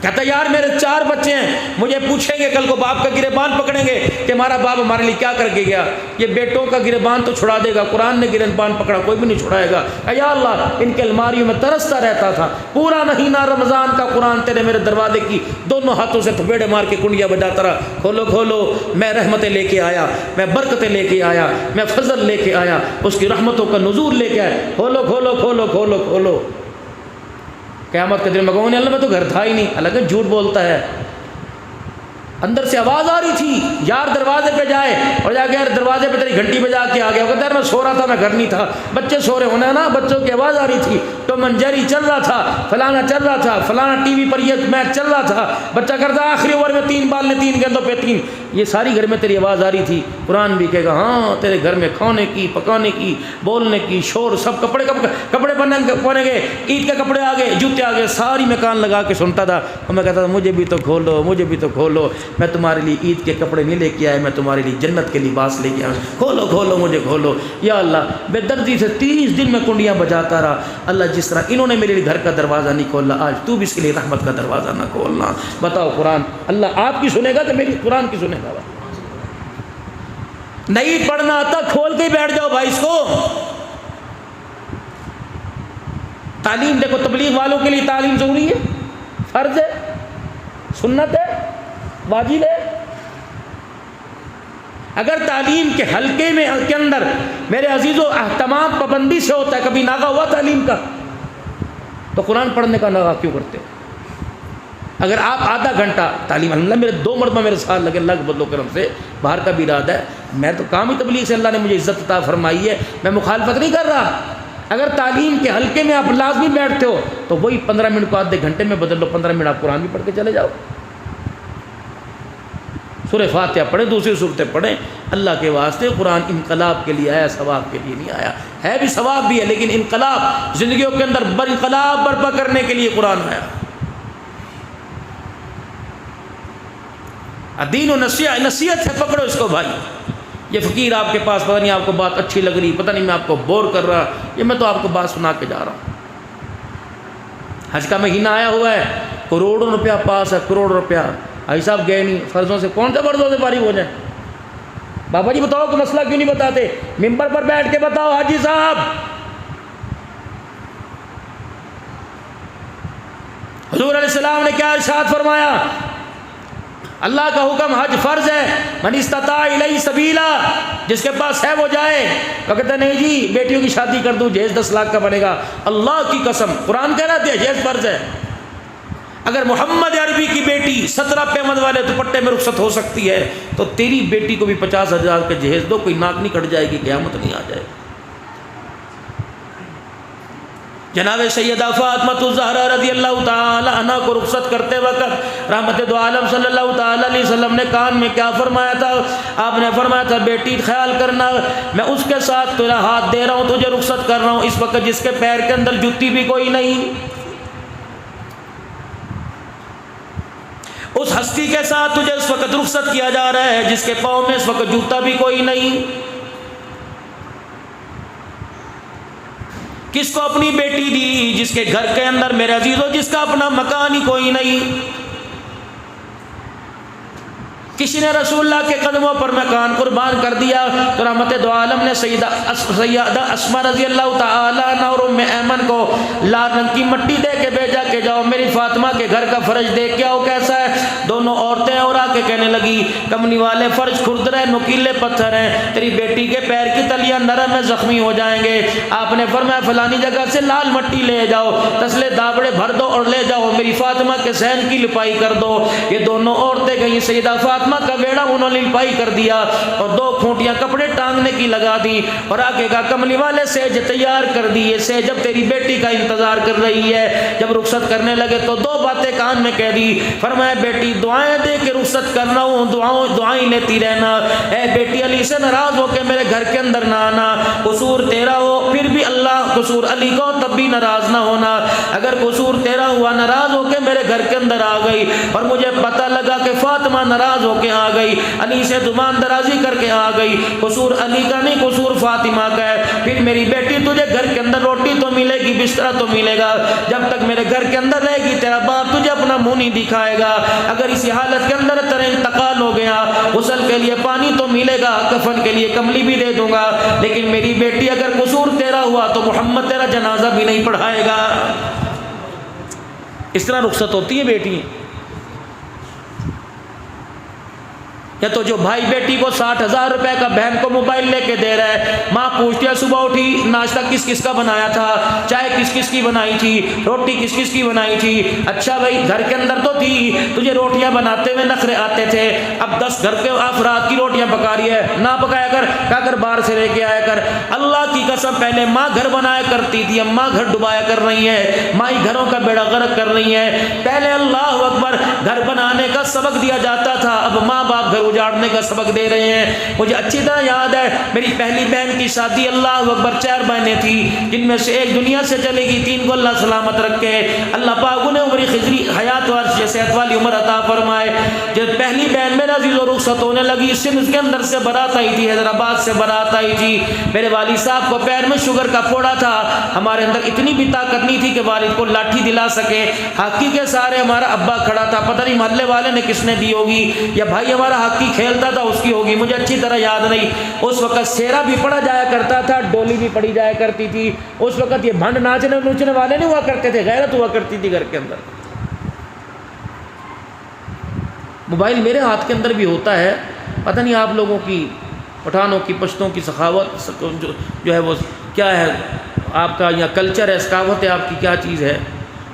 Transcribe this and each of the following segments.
کہتا یار میرے 4 بچے ہیں، مجھے پوچھیں گے کل کو باپ کا گریبان پکڑیں گے کہ ہمارا باپ ہمارے لیے کیا کر کے گیا، یہ بیٹوں کا گریبان تو چھڑا دے گا، قرآن نے گریبان پکڑا کوئی بھی نہیں چھڑائے گا۔ اے یا اللہ ان کے الماریوں میں ترستا رہتا تھا، پورا مہینہ رمضان کا قرآن تیرے میرے دروازے کی دونوں ہاتھوں سے تھپیڑے مار کے کنڈیاں بجاتا رہا، کھولو کھولو، میں رحمتیں لے کے آیا، میں برکتیں لے کے آیا، میں فضل لے کے آیا، اس کی رحمتوں کا نزول لے کے آیا، کھولو کھولو کھولو کھولو کھولو۔ قیامت کے دن میں کہوں اللہ میں تو گھر تھا ہی نہیں، حالانکہ جھوٹ بولتا ہے۔ اندر سے آواز آ رہی تھی یار دروازے پہ جائے، اور جا کے یار دروازے پہ تیری گھنٹی بجا کے آ گیا، وہ کہتا ہے میں سو رہا تھا، میں گھر نہیں تھا، بچے سو رہے ہونا نا، بچوں کی آواز آ رہی تھی، ٹام اینڈ جیری چل رہا تھا، فلانا چل رہا تھا، فلانا ٹی وی پر یہ میچ چل رہا تھا، بچہ کرتا آخری اوور میں 3 بال نے 3 گیندوں پہ 3، یہ ساری گھر میں تیری آواز آ رہی تھی۔ قرآن بھی کہے گا ہاں تیرے گھر میں کھانے کی، پکانے کی، بولنے کی، شور، سب کپڑے پہنے گے، عید کے کپڑے آ گئے، جوتے آ گئے، ساری میں کان لگا کے سنتا تھا، اور میں کہتا تھا مجھے بھی تو کھولو، مجھے بھی تو کھولو، میں تمہارے لیے عید کے کپڑے نہیں لے کے آیا، میں تمہارے لیے جنت کے لباس لے کے آیا، کھولو کھولو مجھے کھولو۔ یا اللہ بے دردی سے 30 دن میں کنڈیاں بجاتا رہا، اللہ جس طرح انہوں نے میرے لیے گھر کا دروازہ نہیں کھولا، آج تو بھی اس کے لیے رحمت کا دروازہ نہ کھولنا۔ بتاؤ قرآن اللہ آپ کی سنے گا کہ میری قرآن کی سنے گا؟ نہیں پڑھنا آتا کھول کے بیٹھ جاؤ بھائی اس کو۔ تعلیم دیکھو، تبلیغ والوں کے لیے تعلیم ضروری ہے، فرض ہے، سنت ہے، واجب ہے۔ اگر تعلیم کے حلقے میں کے اندر میرے عزیزو اہتمام پابندی سے ہوتا ہے، کبھی ناغہ ہوا تعلیم کا تو قرآن پڑھنے کا ناغہ کیوں کرتے؟ اگر آپ آدھا گھنٹہ تعلیم، الحمدللہ میرے 2 مرتبہ میرے ساتھ لگے، اللہ کے بدل و کرم سے، باہر کا بھی ارادہ ہے، میں تو کام ہی تبلیغ سے اللہ نے مجھے عزت عطا فرمائی ہے، میں مخالفت نہیں کر رہا۔ اگر تعلیم کے حلقے میں آپ لازمی بیٹھتے ہو تو وہی 15 منٹ کو آدھے گھنٹے میں بدل لو، 15 منٹ آپ قرآن بھی پڑھ کے چلے جاؤ، سورہ فاتحہ پڑھیں، دوسری صورتیں پڑھیں، اللہ کے واسطے۔ قرآن انقلاب کے لیے آیا، ثواب کے لیے نہیں آیا، ہے بھی ثواب بھی ہے، لیکن انقلاب زندگیوں کے اندر انقلاب برپا کرنے کے لیے قرآن آیا۔ دین و نصیحت ہے، پکڑو اس کو بھائی۔ یہ فقیر آپ کے پاس، پتہ نہیں آپ کو بات اچھی لگ رہی، پتہ نہیں میں آپ کو بور کر رہا، یہ میں تو آپ کو بات سنا کے جا رہا ہوں۔ حج کا مہینہ آیا ہوا ہے، کروڑوں روپیہ پاس ہے، کروڑ روپیہ، حاجی صاحب گئے نہیں، فرضوں سے کون سا فرضوں سے فارغ ہو جائیں؟ بابا جی بتاؤ کہ مسئلہ کیوں نہیں بتاتے؟ ممبر پر بیٹھ کے بتاؤ حاجی صاحب۔ حضور علیہ السلام نے کیا ارشاد فرمایا؟ اللہ کا حکم حج فرض ہے، من استطاع الیہ سبیلا، جس کے پاس ہے وہ جائے۔ وہ کہتا ہے نہیں جی بیٹیوں کی شادی کر دوں، جہیز 10 لاکھ کا بنے گا، اللہ کی قسم قرآن کہہ رہا ہے جہیز فرض ہے۔ اگر محمد عربی کی بیٹی 17 پیمند والے دوپٹے میں رخصت ہو سکتی ہے تو تیری بیٹی کو بھی 50,000 کا جہیز دو، کوئی ناک نہیں کٹ جائے گی، قیامت نہیں آ جائے گی۔ جناب سیدہ فاطمہ الزہرا رضی اللہ تعالی عنہ کو رخصت کرتے وقت رحمت دو عالم صلی اللہ تعالی علیہ وسلم نے کان میں کیا فرمایا تھا؟ آپ نے فرمایا تھا بیٹی خیال کرنا، میں اس کے ساتھ تیرا ہاتھ دے رہا ہوں، تجھے رخصت کر رہا ہوں اس وقت جس کے پیر کے اندر جوتی بھی کوئی نہیں، اس ہستی کے ساتھ تجھے اس وقت رخصت کیا جا رہا ہے جس کے پاؤں میں اس وقت جوتا بھی کوئی نہیں۔ کس کو اپنی بیٹی دی؟ جس کے گھر کے اندر میرے عزیزو جس کا اپنا مکان ہی کوئی نہیں۔ کسی نے رسول اللہ کے قدموں پر مکان قربان کر دیا تو رحمت دو عالم نے سیدہ اسماء رضی اللہ تعالی عنہ اور ام ایمن کو لال رنگ کی مٹی دے کے بھیجا کہ جاؤ میری فاطمہ کے گھر کا فرش دیکھ کے آؤ کیسا ہے۔ دونوں عورتیں اور آ کے کہنے لگی کمنی والے فرش کھردرے نکیلے پتھر ہیں، تیری بیٹی کے پیر کی تلیاں نرم ہے، زخمی ہو جائیں گے۔ آپ نے فرمایا فلانی جگہ سے لال مٹی لے جاؤ، تسلے دابڑے بھر دو اور لے جاؤ میری فاطمہ کے صحن کی لپائی کر دو۔ یہ دونوں عورتیں گئیں، سیدہ فاطمہ کا بیڑا انہوں نے لپائی کر دیا اور 2 کھوٹیاں کپڑے ٹانگنے کی لگا دی اور آگے کا کملی والے سیج تیار کر دیے، سیج اب تیری بیٹی کا انتظار کر رہی ہے۔ جب رخصت کرنے لگے تو 2 باتیں کان میں کہہ دی، فرمایا بیٹی دعائیں دے کے رخصت کرنا ہوں، دعائیں لیتی رہنا، اے بیٹی علی سے ناراض ہو کے میرے گھر کے اندر نہ آنا، قصور تیرا ہو پھر بھی اللہ قصور علی کو تب بھی ناراض نہ ہونا. اگر قصور تیرا ہوا ناراض ہو کے میرے گھر کے اندر آ گئی اور مجھے پتہ لگا کہ فاطمہ ناراض ہو کے آ گئی, علی سے زبان درازی کر کے آ گئی, قصور علی کا نہیں قصور فاطمہ کا ہے, پھر میری بیٹی تجھے گھر کے اندر روٹی تو ملے گی, بستر تو ملے گا, جب تک میرے گھر کے اندر رہے گی تیرا باپ تجھے اپنا منہ نہیں دکھائے گا. اگر اسی حالت کے اندر تیرا انتقال ہو گیا, غسل کے لیے پانی تو ملے گا, کفن کے لیے کملی بھی دے دوں گا, لیکن میری بیٹی اگر قصور تیرا ہوا تو محمد تیرا جنازہ بھی نہیں پڑھائے گا. اس طرح رخصت ہوتی ہے بیٹی. یا تو جو بھائی بیٹی کو 60,000 روپے کا بہن کو موبائل لے کے دے رہا ہے, ماں پوچھتی ہے صبح اٹھی ناشتہ کس کس کا بنایا تھا, چائے کس کس کی بنائی تھی, روٹی کس کس کی بنائی تھی. اچھا بھائی گھر کے اندر تو تھی, تجھے روٹیاں بناتے ہوئے نخرے آتے تھے, اب 10 گھر کے افراد کی روٹیاں پکا رہی ہے, نہ پکایا کر, کیا کر باہر سے لے کے آیا کر. اللہ کی قسم پہلے ماں گھر بنایا کرتی تھی, اب ماں گھر ڈبایا کر رہی ہے, ماں ہی گھروں کا بیڑا غرق کر رہی ہے. پہلے اللہ اکبر گھر بنانے کا سبق دیا جاتا تھا, اب ماں باپ گھر اجاڑنے کا سبق دے رہے ہیں. مجھے اچھی طرح یاد ہے میری پہلی بہن کی شادی, اللہ اکبر 4 بہنیں تھیں جن میں سے ایک دنیا سے چلے گی, 3 کو اللہ سلامت رکھے, اللہ پاک انہیں عمری خضری حیات اور صحت والی عمر عطا فرمائے. جب پہلی بہن میرا عزیز و رخصت ہونے لگی, سندھ کے اندر سے بارات آئی تھی, حیدرآباد سے بارات آئی تھی. میرے والد صاحب کو پیر میں شوگر کا پھوڑا تھا, ہمارے اندر اتنی بھی طاقت نہیں تھی کہ والد کو لاٹھی دلا سکے. ہاکی کے سارے ہمارا ابا کھڑا تھا, پتہ نہیں محلے والے نے کس نے دی ہوگی, یا بھائی ہمارا ہاکی کھیلتا تھا اس کی ہوگی, مجھے اچھی طرح یاد نہیں. اس وقت سیرا بھی پڑھا جایا کرتا تھا, ڈولی بھی پڑھی جایا کرتی تھی. اس وقت یہ بھنڈ ناچنے نوچنے والے نہیں ہوا کرتے تھے, غیرت ہوا کرتی تھی گھر کے اندر. موبائل میرے ہاتھ کے اندر بھی ہوتا ہے, پتہ نہیں آپ لوگوں کی پٹھانوں کی پشتوں کی سخاوت جو ہے وہ کیا ہے, آپ کا یا کلچر ہے, ثقافت ہے آپ کی, کیا چیز ہے.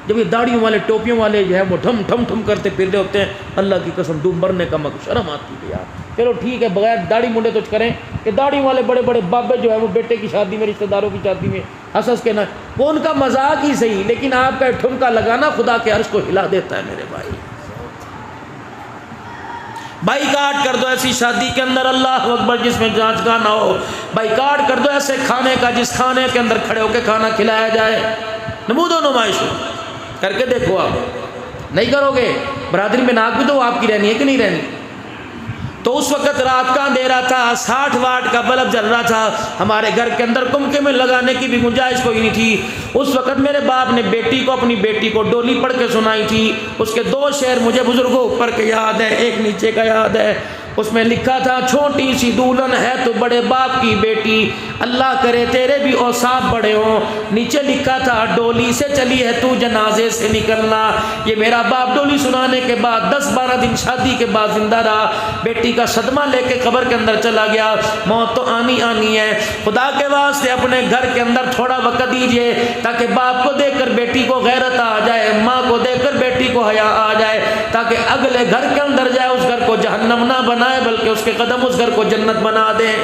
جب یہ داڑھیوں والے ٹوپیوں والے جو ہے وہ ٹھم ٹھم ٹھم کرتے پھر رہے ہوتے ہیں, اللہ کی قسم ڈوب مرنے کا شرم آتی ہے یار. چلو ٹھیک ہے بغیر داڑھی منڈے تو کریں, کہ داڑھی والے بڑے بڑے بابے جو ہے وہ بیٹے کی شادی میں, رشتہ داروں کی شادی میں ہنس ہنس کے نہ, وہ ان کا مذاق ہی صحیح, لیکن آپ کا ٹھمکا لگانا خدا کے عرش کو ہلا دیتا ہے میرے بھائی. بائیکاٹ کر دو ایسی شادی کے اندر, اللہ اکبر, جس میں جانچ گانا ہو. بائیکاٹ کر دو ایسے کھانے کا جس کھانے کے اندر کھڑے ہو کے کھانا کھلایا جائے. نمود و نمائش کر کے دیکھو. آپ نہیں کرو گے, برادری میں ناک بھی تو آپ کی رہنی ہے کہ نہیں رہنی. تو اس وقت رات کا اندھیرا تھا, 60 واٹ کا بلب جل رہا تھا, ہمارے گھر کے اندر کمکے میں لگانے کی بھی گنجائش کوئی نہیں تھی. اس وقت میرے باپ نے اپنی بیٹی کو ڈولی پڑھ کے سنائی تھی. اس کے 2 شعر مجھے بزرگوں اوپر کے یاد ہے, ایک نیچے کا یاد ہے. اس میں لکھا تھا, چھوٹی سی دولہن ہے تو بڑے باپ کی بیٹی, اللہ کرے تیرے بھی اوصاف بڑے ہوں. نیچے لکھا تھا, ڈولی سے چلی ہے تو جنازے سے نکلنا. یہ میرا باپ ڈولی سنانے کے بعد 10-12 دن شادی کے بعد زندہ رہا, بیٹی کا صدمہ لے کے قبر کے اندر چلا گیا. موت تو آنی آنی ہے, خدا کے واسطے اپنے گھر کے اندر تھوڑا وقت دیجئے تاکہ باپ کو دیکھ کر بیٹی کو غیرت آ جائے, ماں کو دیکھ کر بیٹی کو حیا آ جائے, تاکہ اگلے گھر کے اندر جائے اس گھر کو جہنم نہ بنائے بلکہ اس کے قدم اس گھر کو جنت بنا دیں.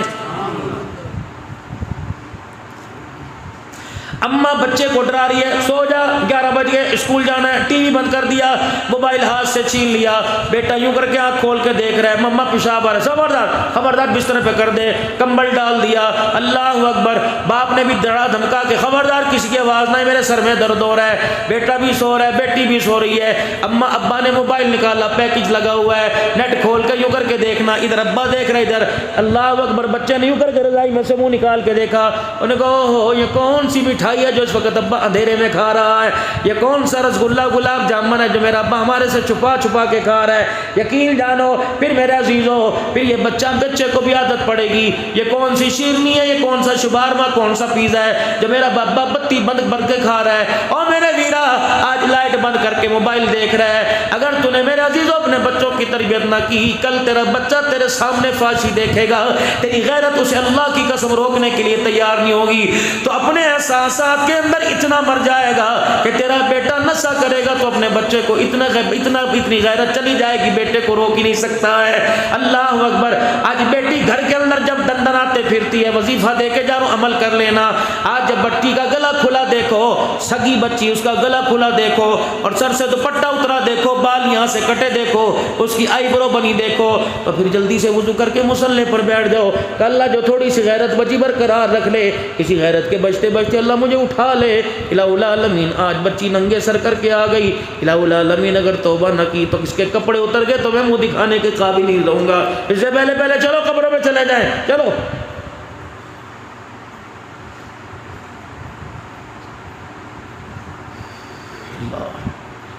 اماں بچے کو ڈرا رہی ہے, سو جا 11 بج گئے, اسکول جانا ہے, ٹی وی بند کر دیا, موبائل ہاتھ سے چھین لیا. بیٹا یوں کر کے آنکھ کھول کے دیکھ رہا ہے, مما پیشاب آ رہا ہے, خبردار بستر پہ کر دے, کمبل ڈال دیا. اللہ اکبر. باپ نے بھی ڈرا دھمکا کے, خبردار کسی کی آواز نہیں, میرے سر میں درد ہو رہا ہے. بیٹا بھی سو رہا ہے, بیٹی بھی سو رہی ہے. اماں ابا نے موبائل نکالا, پیکج لگا ہوا ہے, نیٹ کھول کے یوں کر کے دیکھنا, ادھر ابا دیکھ رہا ہے ادھر. اللہ اکبر. بچے نے یوں کر کے رضائی میں سے منہ نکال کے دیکھا, انہوں نے کہا اوہ یہ کون سی مٹھائی ہے جو اس وقت ابا اندھیرے میں کھا رہا ہے, یہ کون سا رسگلہ گلاب جامن ہے جو میرا ابا ہمارے سے چھپا چھپا کے کھا رہا ہے. یقین جانو پھر میرے عزیزو, پھر یہ بچے کو بھی عادت پڑے گی, یہ کون سی شیرنی ہے, یہ کون سا شبارما, کون سا پیزا ہے جو میرا بابا بتی بند بھر کے کھا رہا ہے. اور میرے ویرا آج لائٹ بند کر کے موبائل دیکھ رہا ہے. اگر تو نے میرے عزیزو اپنے بچوں کی تربیت نہ کی, کل تیرا بچہ تیرے سامنے فحاشی دیکھے گا, تیری غیرت اسے اللہ کی قسم روکنے کے لیے تیار نہیں ہوگی. تو اپنے احساسات کے اندر اتنا مر جائے گا کہ تیرا بیٹا نشہ کرے گا تو اپنے بچے کو اتنی غیرت چلی جائے گی, بیٹے کو روک ہی نہیں سکتا ہے. اللہ اکبر. آج بیٹی گھر کے اندر جب دندناتے پھرتی ہے, وظیفہ دے کے جا رہا ہوں عمل کر لینا. آج جب بٹی کا گلا گلا کھلا دیکھو، سگی بچی اس کا گلا کھلا دیکھو، اور سر سے دوپٹہ اترا دیکھو، بال یہاں سے کٹے دیکھو، اس کی آئی برو بنی دیکھو، تو پھر جلدی سے وضو کر کے مصلی پر بیٹھ جاؤ کہ اللہ جو تھوڑی سی غیرت بچی برقرار رکھ لے، اسی غیرت کے بچتے بچتے اللہ مجھے اٹھا لے۔ الہ العالمین آج بچی ننگے سر کر کے آ گئی، الہ العالمین اگر توبہ نہ کی تو اس کے کپڑے اتر گئے تو میں منہ دکھانے کے قابل نہیں رہوں گا، اس سے پہلے چلو قبروں میں چلے جائیں، چلو۔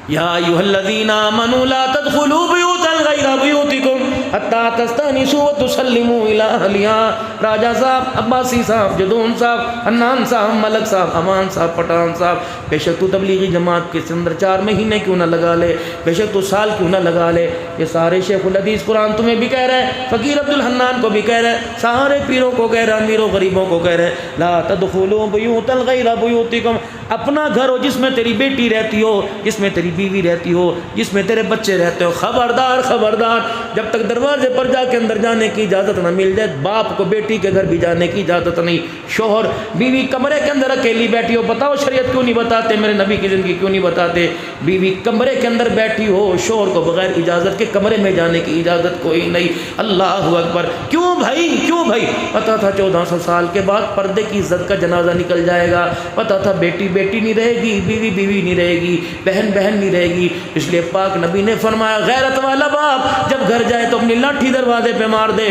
یا ایھا الذین آمنوا لا تدخلوا بیوتا غیر بیوتکم حتی تستأنسوا وتسلموا الی اہلہا۔ راجہ صاحب، عباسی صاحب، جدون صاحب، حنان صاحب، ملک صاحب، امان صاحب، پٹھان صاحب، بے شک تو تبلیغی جماعت کے اندر 4 مہینے کیوں نہ لگا لے، بے شک تو سال کیوں نہ لگا لے، یہ سارے شیخ الحدیث قرآن تمہیں بھی کہہ رہے ہیں، فقیر عبدالحنان کو بھی کہہ رہے ہیں، سارے پیروں کو کہہ رہے ہیں، امیروں غریبوں کو کہہ رہے ہیں، لا تدخلوا بیوتا غیر بیوتکم، اپنا گھر ہو جس میں تیری بیٹی رہتی ہو، جس میں تیری بیوی رہتی ہو، جس میں تیرے بچے رہتے ہو، خبردار خبردار، جب تک دروازے پر جا کے اندر جانے کی اجازت نہ مل جائے، باپ کو بیٹی کے گھر بھی جانے کی اجازت نہیں۔ شوہر بیوی کمرے کے اندر اکیلی بیٹھی ہو، بتاؤ شریعت کیوں نہیں بتاتے، میرے نبی کی زندگی کیوں نہیں بتاتے، بیوی کمرے کے اندر بیٹھی ہو، شوہر کو بغیر اجازت کے کمرے میں جانے کی اجازت کوئی نہیں۔ اللہ اکبر، کیوں بھائی، کیوں بھائی؟ پتا تھا 1400 سال کے بعد پردے کی عزت کا جنازہ نکل جائے گا، پتا تھا بیٹی بیٹی نہیں رہے گی، بیوی بیوی نہیں رہے گی، بہن بہن نہیں رہے گی، اس لیے پاک نبی نے فرمایا غیرت والا باپ جب گھر جائے تو اپنی لاٹھی دروازے پہ مار دے،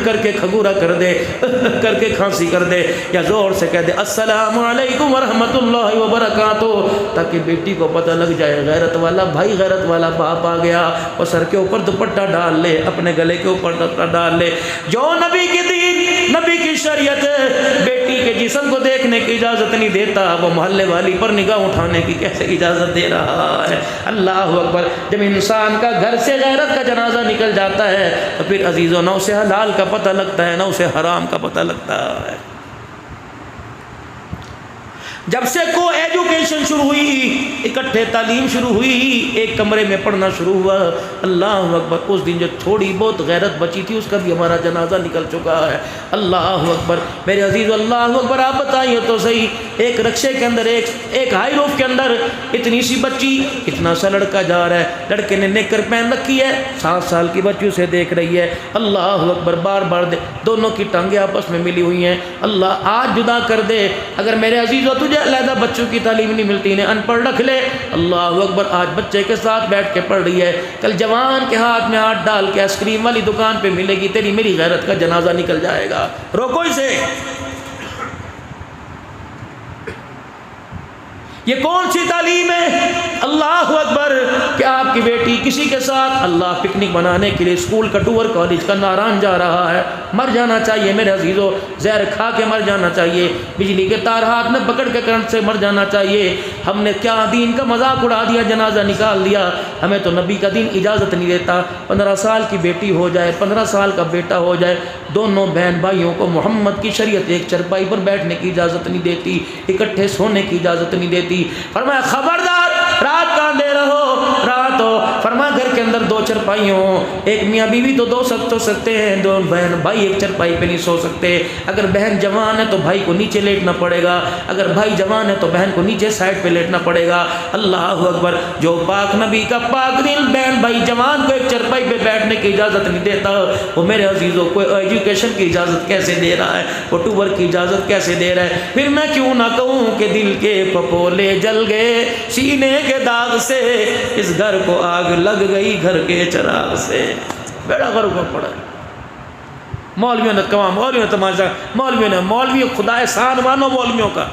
کر کے کھگورا کر دے، کر کے کھانسی کر دے، یا زور سے کہہ دے السلام علیکم ورحمۃ اللہ وبرکاتہ، تاکہ بیٹی کو پتہ لگ جائے غیرت والا بھائی، غیرت والا باپ آ گیا۔ وہ سر کے اوپر دوپٹہ ڈال لے، اپنے گلے کے اوپر دوپٹہ ڈال لے، جو نبی کی دین، نبی کی شریعت بیٹی کے جسم کو دیکھنے کی اجازت نہیں دیتا، وہ محلے والی پر نگاہ اٹھانے کی کیسے اجازت دے رہا ہے؟ اللہ اکبر، جب انسان کا گھر سے غیرت کا جنازہ نکل جاتا ہے تو پھر عزیزوں نہ اسے حلال کا پتہ لگتا ہے نہ اسے حرام کا پتہ لگتا ہے۔ جب سے کو ایجوکیشن شروع ہوئی، اکٹھے تعلیم شروع ہوئی، ایک کمرے میں پڑھنا شروع ہوا، اللہ اکبر، اس دن جو تھوڑی بہت غیرت بچی تھی اس کا بھی ہمارا جنازہ نکل چکا ہے۔ اللہ اکبر میرے عزیز، اللہ اکبر، آپ بتائیے تو صحیح، ایک رکشے کے اندر، ایک ہائی روف کے اندر اتنی سی بچی، اتنا سا لڑکا جا رہا ہے، لڑکے نے نیکر پہن رکھی ہے، 7 سال کی بچی اسے دیکھ رہی ہے، اللہ اکبر، بار بار دونوں کی ٹانگیں آپس میں ملی ہوئی ہیں، اللہ آج جدا کر دے، اگر میرے عزیز تجھے علیحدہ بچوں کی تعلیم نہیں ملتی، انہیں ان پڑھ رکھ لے، اللہ اکبر، آج بچے کے ساتھ بیٹھ کے پڑھ رہی ہے، کل جوان کے ہاتھ میں ہاتھ ڈال کے آئس کریم والی دکان پہ ملے گی، تیری میری غیرت کا جنازہ نکل جائے گا۔ روکو اسے، یہ کون سی تعلیم ہے؟ اللہ اکبر، کہ آپ کی بیٹی کسی کے ساتھ اللہ پکنک بنانے کے لیے اسکول کا ٹور کالج کا ناران جا رہا ہے، مر جانا چاہیے میرے عزیزو، زہر کھا کے مر جانا چاہیے، بجلی کے تار ہاتھ میں پکڑ کے کرنٹ سے مر جانا چاہیے۔ ہم نے کیا دین کا مذاق اڑا دیا، جنازہ نکال دیا، ہمیں تو نبی کا دین اجازت نہیں دیتا۔ 15 سال کی بیٹی ہو جائے، 15 سال کا بیٹا ہو جائے، دونوں بہن بھائیوں کو محمد کی شریعت ایک چرپائی پر بیٹھنے کی اجازت نہیں دیتی، اکٹھے سونے کی اجازت نہیں دیتی۔ فرمایا خبردار، رات کا اندھیرا ہو، رات ہو، فرمایا گھر کے اندر 2 چرپائی ہوں، ایک میاں بیوی تو 2 سو سکتے ہیں، 2 بہن بھائی ایک چرپائی پہ نہیں سو سکتے۔ اگر بہن جوان ہے تو بھائی کو نیچے لیٹنا پڑے گا، اگر بھائی جوان ہے تو بہن کو نیچے سائڈ پہ لیٹنا پڑے گا۔ اللہ اکبر، جو پاک نبی کا پاک دل بہن بھائی جوان کو ایک چرپائی پہ بیٹھنے کی اجازت نہیں دیتا، وہ میرے عزیزوں کو ایجوکیشن کی اجازت کیسے دے رہا ہے، وہ ٹور کی اجازت کیسے دے رہا ہے؟ پھر میں کیوں نہ کہوں کہ دل کے پپولے جل گئے سینے کے داغ سے، اس گھر کو آگ لگ گئی گھر کے چراغ سے۔ بیڑا گھر کو پڑا، مولویوں نے کہا، مولویوں نے تماشا، مولویوں نے، مولوی خدا احسان مانو مولویوں کا۔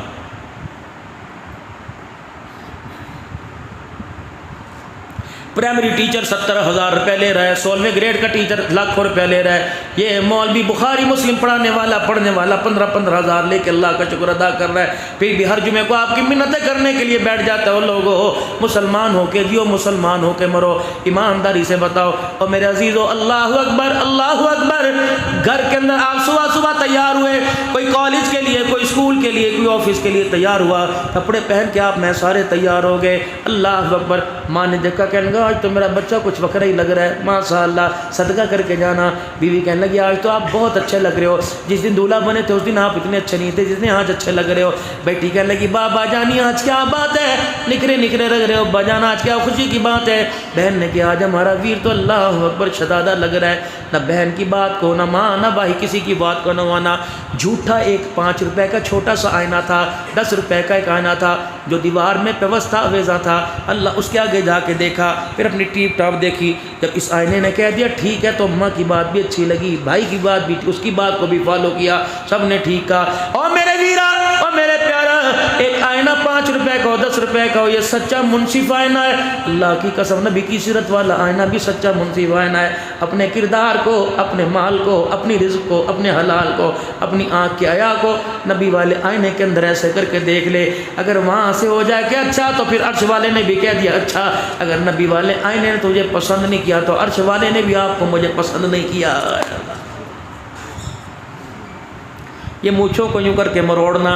پرائمری ٹیچر 70,000 روپے لے رہا ہے، 16ویں گریڈ کا ٹیچر لاکھوں روپے لے رہا ہے، یہ مولوی بخاری مسلم پڑھنے والا 15,000 لے کے اللہ کا شکر ادا کر رہا ہے، پھر بھی ہر جمعے کو آپ کی منتیں کرنے کے لیے بیٹھ جاتا ہے۔ وہ لوگوں، مسلمان ہو کے جیو، مسلمان ہو کے مرو، ایمانداری سے بتاؤ۔ اور میرے عزیزو، اللہ اکبر، اللہ اکبر، گھر کے اندر آپ صبح تیار ہوئے، کوئی کالج کے لیے، کوئی اسکول کے لیے، کوئی آفس کے لیے تیار ہوا، کپڑے پہن کے آپ میں سارے تیار ہو گئے، اللہ اکبر، ماں نے دیکھا، کہنے لگا آج تو میرا بچہ کچھ وکرا ہی لگ رہا ہے، ماشاء اللہ، صدقہ کر کے جانا۔ بیوی کہنے لگی آج تو آپ بہت اچھے لگ رہے ہو، جس دن دولہا بنے تھے اس دن آپ اتنے اچھے نہیں تھے جس دن آج اچھے لگ رہے ہو۔ بیٹی کہنے لگی بابا جانی آج کیا بات ہے، نکھرے نکھرے لگ رہے ہو، بجانا آج کیا خوشی کی بات ہے۔ بہن نے کہا آج ہمارا ویر تو اللہ اکبر شدادہ لگ رہا ہے، نہ بہن کی بات کو نہ ماں نہ بھائی کسی کی بات کو نہ مانا۔ جھوٹا ایک 5 روپے کا چھوٹا سا آئینہ تھا، 10 روپے کا ایک آئینہ تھا جو دیوار میں پیوستہ آویزہ تھا۔ اللہ اس کے آگے جا کے دیکھا، پھر اپنی ٹیپ ٹاپ دیکھی۔ جب اس آئینے نے کہہ دیا ٹھیک ہے تو اماں کی بات بھی اچھی لگی، بھائی کی بات بھی، اس کی بات کو بھی فالو کیا، سب نے ٹھیک کہا۔ اور میرے ویرا اور میرے پیارا، ایک آئینہ 5 روپے کا ہو 10 روپے کا ہو، یہ سچا منصف آئینہ ہے۔ اللہ کی قسم نبی کی سیرت والا آئینہ بھی سچا منصف آئینہ ہے۔ اپنے کردار کو، اپنے مال کو، اپنی رزق کو، اپنے حلال کو، اپنی آنکھ کے حیا کو نبی والے آئینے کے اندر ایسے کر کے دیکھ لے۔ اگر وہاں سے ہو جائے کہ اچھا تو پھر عرش والے نے بھی کہہ دیا اچھا۔ اگر نبی والے آئینے نے تجھے پسند نہیں کیا تو عرش والے نے بھی آپ کو مجھے پسند نہیں کیا۔ یہ مونچھوں کو یوں کر کے مروڑنا،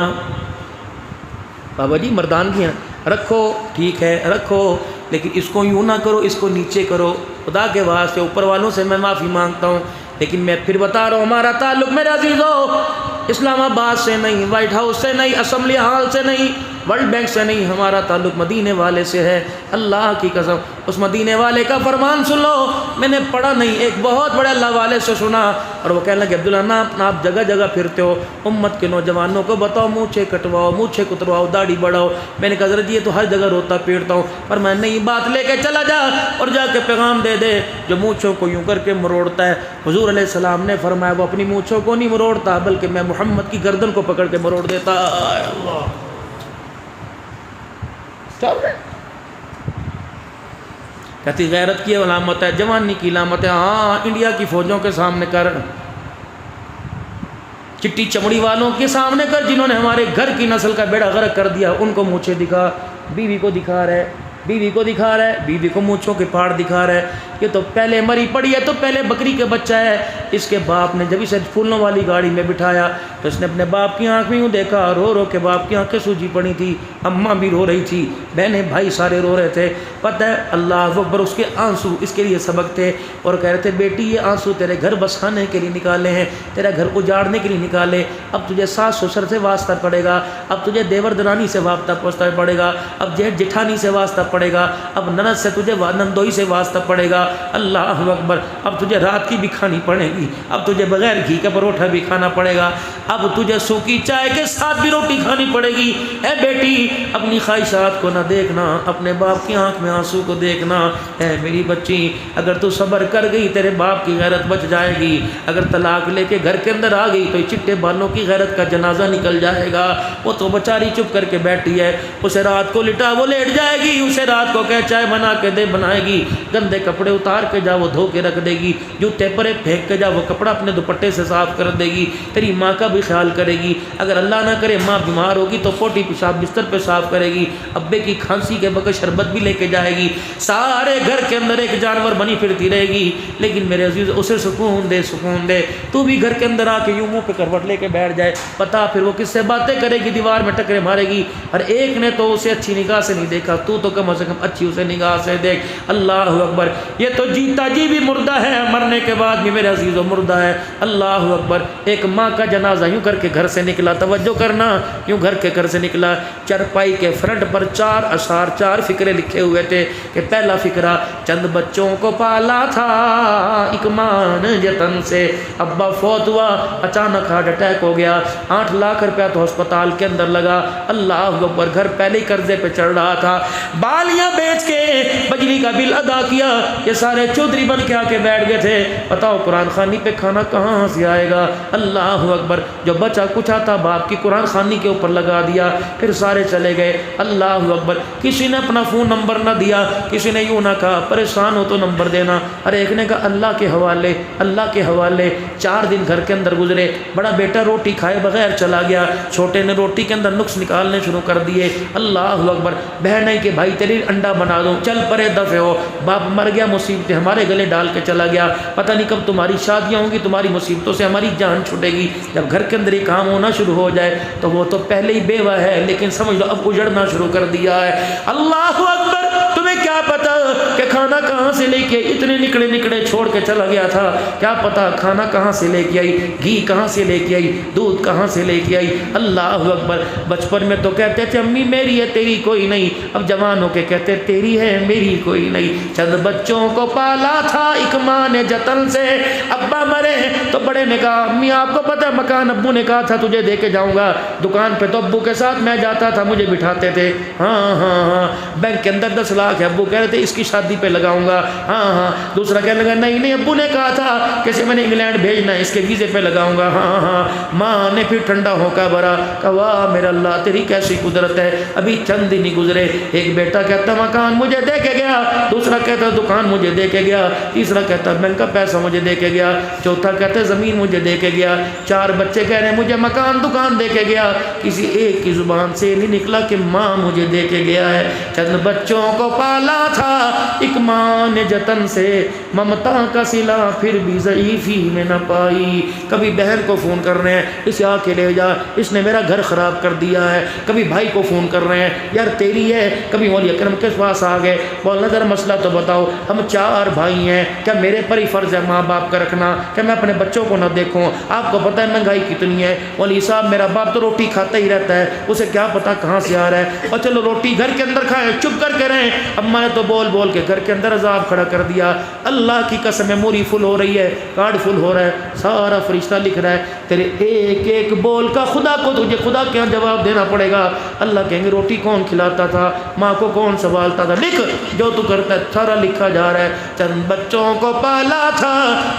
بابا جی مردانگی ہیں، رکھو ٹھیک ہے رکھو، لیکن اس کو یوں نہ کرو، اس کو نیچے کرو۔ خدا کے واسطے اوپر والوں سے میں معافی مانگتا ہوں، لیکن میں پھر بتا رہا ہوں ہمارا تعلق میرے عزیزو اسلام آباد سے نہیں، وائٹ ہاؤس سے نہیں، اسمبلی ہال سے نہیں، ورلڈ بینک سے نہیں، ہمارا تعلق مدینے والے سے ہے۔ اللہ کی قسم اس مدینے والے کا فرمان سن لو، میں نے پڑھا نہیں، ایک بہت بڑے اللہ والے سے سنا، اور وہ کہنے لگے عبداللہ آپ جگہ جگہ پھرتے ہو، امت کے نوجوانوں کو بتاؤ مونچھیں کٹواؤ، مونچھیں کترواؤ، داڑھی بڑھاؤ۔ میں نے کہا حضرت یہ تو ہر جگہ روتا پیٹتا ہوں، پر میں نئی بات لے کے چلا جا اور جا کے پیغام دے دے جو مونچھوں کو یوں کر کے مروڑتا ہے۔ حضور علیہ السلام نے فرمایا وہ اپنی مونچھوں کو نہیں مروڑتا بلکہ میں محمد کی گردن کو پکڑ کے مروڑ دیتا۔ اللہ کہتی غیرت کی علامت ہے، جوانی کی علامت ہے۔ ہاں انڈیا کی فوجوں کے سامنے کر، چٹی چمڑی والوں کے سامنے کر، جنہوں نے ہمارے گھر کی نسل کا بیڑا غرق کر دیا، ان کو مونچھیں دکھا۔ بیوی کو دکھا رہے، بیوی کو دکھا رہا ہے، بیوی کو مونچھوں کے پھاڑ دکھا رہا ہے۔ یہ تو پہلے مری پڑی ہے، تو پہلے بکری کے بچہ ہے۔ اس کے باپ نے جب اسے پھولوں والی گاڑی میں بٹھایا تو اس نے اپنے باپ کی آنکھ میں یوں دیکھا، رو رو کے باپ کی آنکھیں سوجی پڑی تھی، اماں بھی رو رہی تھی، بہنیں بھائی سارے رو رہے تھے۔ پتہ ہے اللہ اکبر، اس کے آنسو اس کے لیے سبق تھے، اور کہہ رہے تھے بیٹی یہ آنسو تیرے گھر بسانے کے لیے نکالے ہیں، تیرا گھر اجاڑنے کے لیے نکالے۔ اب تجھے ساس سسر سے واسطہ پڑے گا، اب تجھے دیور درانی سے واسطہ پڑے گا، اب جیٹھ جٹھانی سے واسطہ پڑے گا، اب نند سے تجھے نندوئی سے واسطہ پڑے گا۔ اللہ اکبر، اب تجھے رات کی بھی کھانی پڑے گی، اب تجھے بغیر گھی کا پروٹھا بھی کھانا پڑے گا، اب تجھے سوکھی چائے کے ساتھ بھی روٹی کھانی پڑے گی۔ اے بیٹی اپنی خواہشات کو نہ دیکھنا، اپنے باپ کی آنکھ میں آنسو کو دیکھنا۔ اے میری بچی اگر تو صبر کر گئی تیرے باپ کی غیرت بچ جائے گی، اگر طلاق لے کے گھر کے اندر آ گئی تو چٹے بالوں کی غیرت کا جنازہ نکل جائے گا۔ وہ تو بیچاری چپ کر کے بیٹھی ہے، اسے رات کو لٹا وہ لیٹ جائے گی، اسے رات کو کہ چائے بنا کے دے بنائے گی، گندے کپڑے اتار کے جا وہ دھو کے رکھ دے گی، جوتے پرے پھینک کے جا وہ کپڑا اپنے دوپٹے سے صاف کر دے گی، تیری ماں کا بھی خیال کرے گی۔ اگر اللہ نہ کرے ماں بیمار ہوگی تو پوٹی پیشاب بستر پہ صاف کرے گی، ابے کی کھانسی کے بغیر شربت بھی لے کے جائے گی، سارے گھر کے اندر ایک جانور بنی پھرتی رہے گی۔ لیکن میرے عزیز اسے سکون دے، سکون دے۔ تو بھی گھر کے اندر آ کے یوں منہ پہ کروٹ لے کے بیٹھ جائے، پتا پھر وہ کس سے باتیں کرے گی، دیوار میں ٹکرے مارے گی۔ ہر ایک نے تو اسے اچھی نگاہ سے نہیں دیکھا، تو کم از کم اچھی اسے نگاہ سے دیکھ۔ اللہ اکبر، یہ تو جیتا جی بھی مردہ ہے، مرنے کے بعد بھی میرے عزیزو مردہ ہے۔ اللہ اکبر، ایک ماں کا جنازہ یوں کر کے گھر سے نکلا، توجہ کرنا، یوں گھر سے نکلا، چرپائی کے فرنٹ پر 4 اشعار 4 فقرے لکھے ہوئے تھے کہ پہلا فقرہ، چند بچوں کو پالا تھا ایک مان جتن سے، ابا فوت ہوا، اچانک ہارٹ اٹیک ہو گیا، 8 لاکھ روپیہ تو ہسپتال کے اندر لگا۔ اللہ اکبر، گھر پہلے ہی قرضے پہ چڑھ رہا تھا، بالیاں بیچ کے بجلی کا بل ادا کیا، یہ سارے چودھری بن کے آ کے بیٹھ گئے تھے۔ بتاؤ قرآن خوانی پہ کھانا کہاں سے آئے گا؟ اللہ اکبر، جو بچا کچھ آتا باپ کی قرآن خوانی کے اوپر لگا دیا، پھر سارے چلے گئے۔ اللہ اکبر، کسی نے اپنا فون نمبر نہ دیا، کسی نے یوں نہ کہا پریشان ہو تو نمبر دینا، ہر ایک نے کہا اللہ کے حوالے، اللہ کے حوالے۔ 4 دن گھر کے اندر گزرے، بڑا بیٹا روٹی کھائے بغیر چلا گیا، چھوٹے نے روٹی کے اندر نقص نکالنے شروع کر دیے۔ اللہ اکبر، بہن ہے کہ بھائی تیری انڈا بنا دوں، چل پرے دفع ہو، باپ مر گیا، مصیبتیں ہمارے گلے ڈال کے چلا گیا، پتہ نہیں کب تمہاری شادیاں ہوں گی، تمہاری مصیبتوں سے ہماری جان چھوٹے گی۔ جب گھر کے اندر یہ کام ہونا شروع ہو جائے تو وہ تو پہلے ہی بیوہ ہے، لیکن سمجھ لو اب اجڑنا شروع کر دیا ہے۔ اللہ اکبر، تمہیں کیا پتا کہ کھانا کہاں سے لے کے اتنے نکڑے نکڑے چھوڑ کے چلا گیا تھا، کیا پتا کھانا کہاں سے لے کے آئی، گھی کہاں سے لے کے آئی، دودھ کہاں سے لے کے آئی۔ اللہ اکبر۔ بچپن میں تو کہتے تھے امی میری ہے تیری کوئی نہیں، اب جوان ہو کے کہتے تیری ہے میری کوئی نہیں۔ چند بچوں کو پالا تھا ایک ماں نے جتن سے، ابا مرے تو بڑے نے کہا امی آپ کو پتہ مکان ابو نے کہا تھا تجھے دے کے جاؤں گا، دکان پہ تو ابو کے ساتھ میں جاتا تھا مجھے بٹھاتے تھے، ہاں ہاں ہاں۔ بینک کے اندر 10 لاکھ ہے، ابو کہہ رہے تھے اس کی شادی پہ لگاؤں گا، ہاں ہاں۔ دوسرا کہنے لگا نہیں نہیں ابو نے کہا تھا کیسے میں نے انگلینڈ بھیجنا ہے اس کے ویزے پہ لگاؤں گا، ہاں ہاں۔ ماں نے پھر ٹھنڈا ہوکا بھرا، کہا واہ میرا اللہ تیری کیسی قدرت ہے، ابھی چند دن ہی گزرے ایک بیٹا کہتا مکان مجھے دے کے گیا، دوسرا کہتا دکان مجھے دے کے گیا، تیسرا کہتا بینک کا پیسہ مجھے دے کے گیا، چوتھا کہتا زمین مجھے دے کے گیا، 4 بچے کہہ رہے ہیں مجھے مکان دکان دے کے گیا، کسی ایک کی زبان سے نہیں نکلا کہ ماں مجھے دے کے گیا ہے۔ چند بچوں کو پالا تھا ایک ماں نے جتن سے، ممتا کا صلہ پھر بھی ضعیفی میں نہ پائی۔ کبھی بہن کو فون کر رہے ہیں اسے آ کے لے جا، اس نے میرا گھر خراب کر دیا ہے، کبھی بھائی کو فون کر رہے ہیں یار تیری ہے، کبھی مولوی اکرم کے پاس آ گئے مولانا ذرا مسئلہ تو بتاؤ، ہم 4 بھائی ہیں، کیا میرے پر ہی فرض ہے ماں باپ کا رکھنا، کہ میں اپنے بچوں کو نہ دیکھوں، آپ کو پتہ ہے مہنگائی کتنی ہے، مولوی صاحب میرا باپ تو روٹی کھاتا ہی رہتا ہے، اسے کیا پتا کہاں سے آ رہا ہے، اور چلو روٹی گھر کے اندر کھائیں چپ کر کے رہیں، اماں نے تو بول بول کے گھر کے اندر عذاب کھڑا کر دیا۔ اللہ کی قسم موری فل ہو رہی ہے، کارڈ فل ہو رہا ہے، سارا فرشتہ لکھ رہا ہے تیرے ایک ایک بول کا خدا کو تجھے خدا کیا جواب دینا پڑے گا۔ اللہ کہیں گے روٹی کون کھلاتا تھا، ماں کو کون سنبھالتا تھا، لکھ جو تو کرتا ہے سارا لکھا جا رہا ہے۔ چند بچوں کو پالا تھا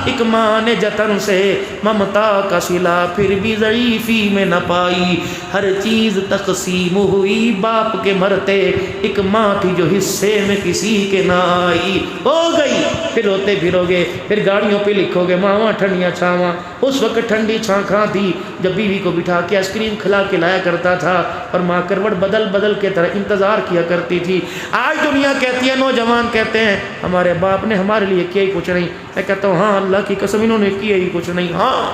ایک ماں نے جتن سے، ممتا کا صلہ پھر بھی ضعیفی میں نہ پائی، ہر چیز تقسیم ہوئی باپ کے مرتے، ایک ماں تھی جو حصے میں کسی کے نہ آئی۔ ہو گئی پھر روتے پھرو گے، پھر گاڑیوں پہ لکھو گے ماواں ٹھنڈیاں چھاواں، اس وقت ٹھنڈی چھاں کہاں تھی جب بیوی کو بٹھا کے آئس کریم کھلا کے لایا کرتا تھا اور ماں کروٹ بدل بدل کے طرح انتظار کیا کرتی تھی۔ آج دنیا کہتی ہے، نوجوان کہتے ہیں ہمارے باپ نے ہمارے لیے کیا ہی کچھ نہیں، میں کہتا ہوں ہاں اللہ کی قسم انہوں نے کیا ہی کچھ نہیں، ہاں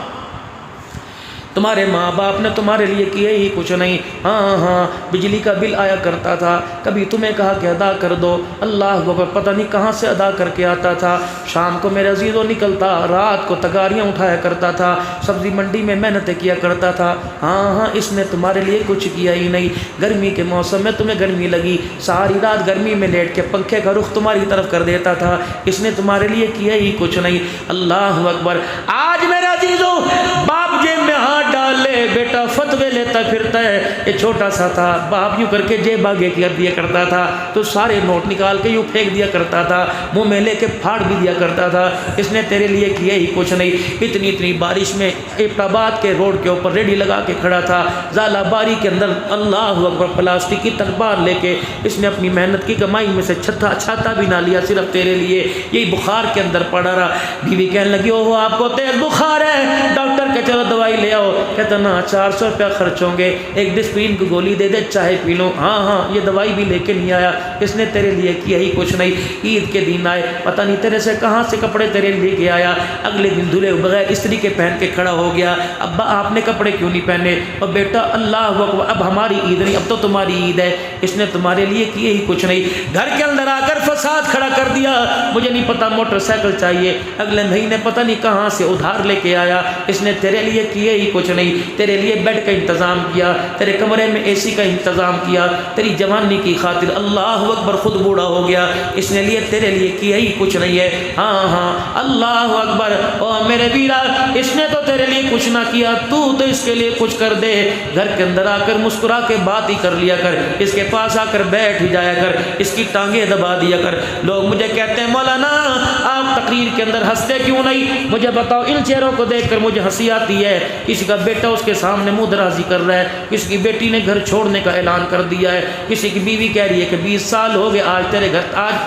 تمہارے ماں باپ نے تمہارے لیے کیا ہی کچھ نہیں، ہاں ہاں بجلی کا بل آیا کرتا تھا، کبھی تمہیں کہا کہ ادا کر دو، اللہ کو پتہ نہیں کہاں سے ادا کر کے آتا تھا، شام کو میرا عزیزو نکلتا، رات کو تگاریاں اٹھایا کرتا تھا، سبزی منڈی میں محنتیں کیا کرتا تھا، ہاں ہاں اس نے تمہارے لیے کچھ کیا ہی نہیں۔ گرمی کے موسم میں تمہیں گرمی لگی، ساری رات گرمی میں لیٹ کے پنکھے کا رخ تمہاری طرف کر دیتا تھا، اس نے تمہارے لیے کیا ہی کچھ نہیں۔ اللہ اکبر۔ آج میرا عزیزو باپ جیب میں ہاتھ ڈال لے، بیٹا فتوے لیتا پھرتا ہے، یہ چھوٹا سا تھا، باپ یوں کر کے جیب آگے کر دیا کرتا تھا تو سارے نوٹ نکال کے یوں پھینک دیا کرتا تھا، منہ میں لے کے پھاڑ بھی دیا کرتا تھا، اس نے تیرے لیے کیا ہی کچھ نہیں۔ اتنی اتنی بارش میں ایبٹ آباد کے روڈ کے اوپر ریڈی لگا کے کھڑا تھا، زالہ باری کے اندر اللہ اکبر پلاسٹک کی تلوار لے کے اس نے اپنی محنت کی کمائی میں سے چھاتا بھی نہ لیا صرف تیرے لیے، یہی بخار کے اندر پڑا رہا۔ بیوی کہنے لگی اوہ آپ کو تیز بخار ہے، ڈاکٹر کے چلو دوائی لے آؤ، کہتا نا 400 روپیہ خرچ ہوں گے، ایک ڈسپرین کی گولی دے دے چائے پی لو، ہاں ہاں یہ دوائی بھی لے کے نہیں آیا، اس نے تیرے لیے کیا ہی کچھ نہیں۔ عید کے دن آئے، پتہ نہیں تیرے سے کہاں سے کپڑے تیرے لے کے آیا، اگلے دن دھلے بغیر استری کے پہن کے کھڑا ہو گیا، ابا آپ نے کپڑے کیوں نہیں پہنے، اور بیٹا اللہ اکبر اب ہماری عید نہیں اب تو تمہاری عید ہے، اس نے تمہارے لیے کیا ہی کچھ نہیں۔ گھر کے اندر آ کر فساد کھڑا کر دیا، مجھے نہیں پتا موٹر سائیکل چاہیے، اگلے مہینے پتہ نہیں کہاں سے ادھار لے کے آیا، اس نے تیرے لیے کیا ہی کچھ نہیں۔ تیرے لیے بیڈ کا انتظام کیا، تیرے کمرے میں اے سی کا انتظام کیا، تیری جوانی کی خاطر اللہ اکبر خود بوڑھا ہو گیا، اس نے لیے تیرے لیے کیا ہی کچھ نہیں ہے، ہاں ہاں اللہ اکبر۔ او میرے ویرا اس نے تو تیرے لیے کچھ نہ کیا، تو اس کے لیے کچھ کر دے، گھر کے اندر آ کر مسکرا کے بات ہی کر لیا کر، اس کے پاس آ کر بیٹھ ہی جایا کر، اس کی ٹانگیں دبا دیا کر۔ لوگ مجھے کہتے ہیں مولانا آپ تقریر کے اندر ہنستے کیوں نہیں، مجھے بتاؤ ان چہروں کو دیکھ کر مجھے ہنسی آتی ہے، کسی کا بیٹا اس کے سامنے منہ درازی کر رہا ہے، کسی کی بیٹی نے گھر چھوڑنے کا اعلان کر دیا ہے، کسی کی بیوی کہہ رہی ہے کہ 20 سال ہو گئے آج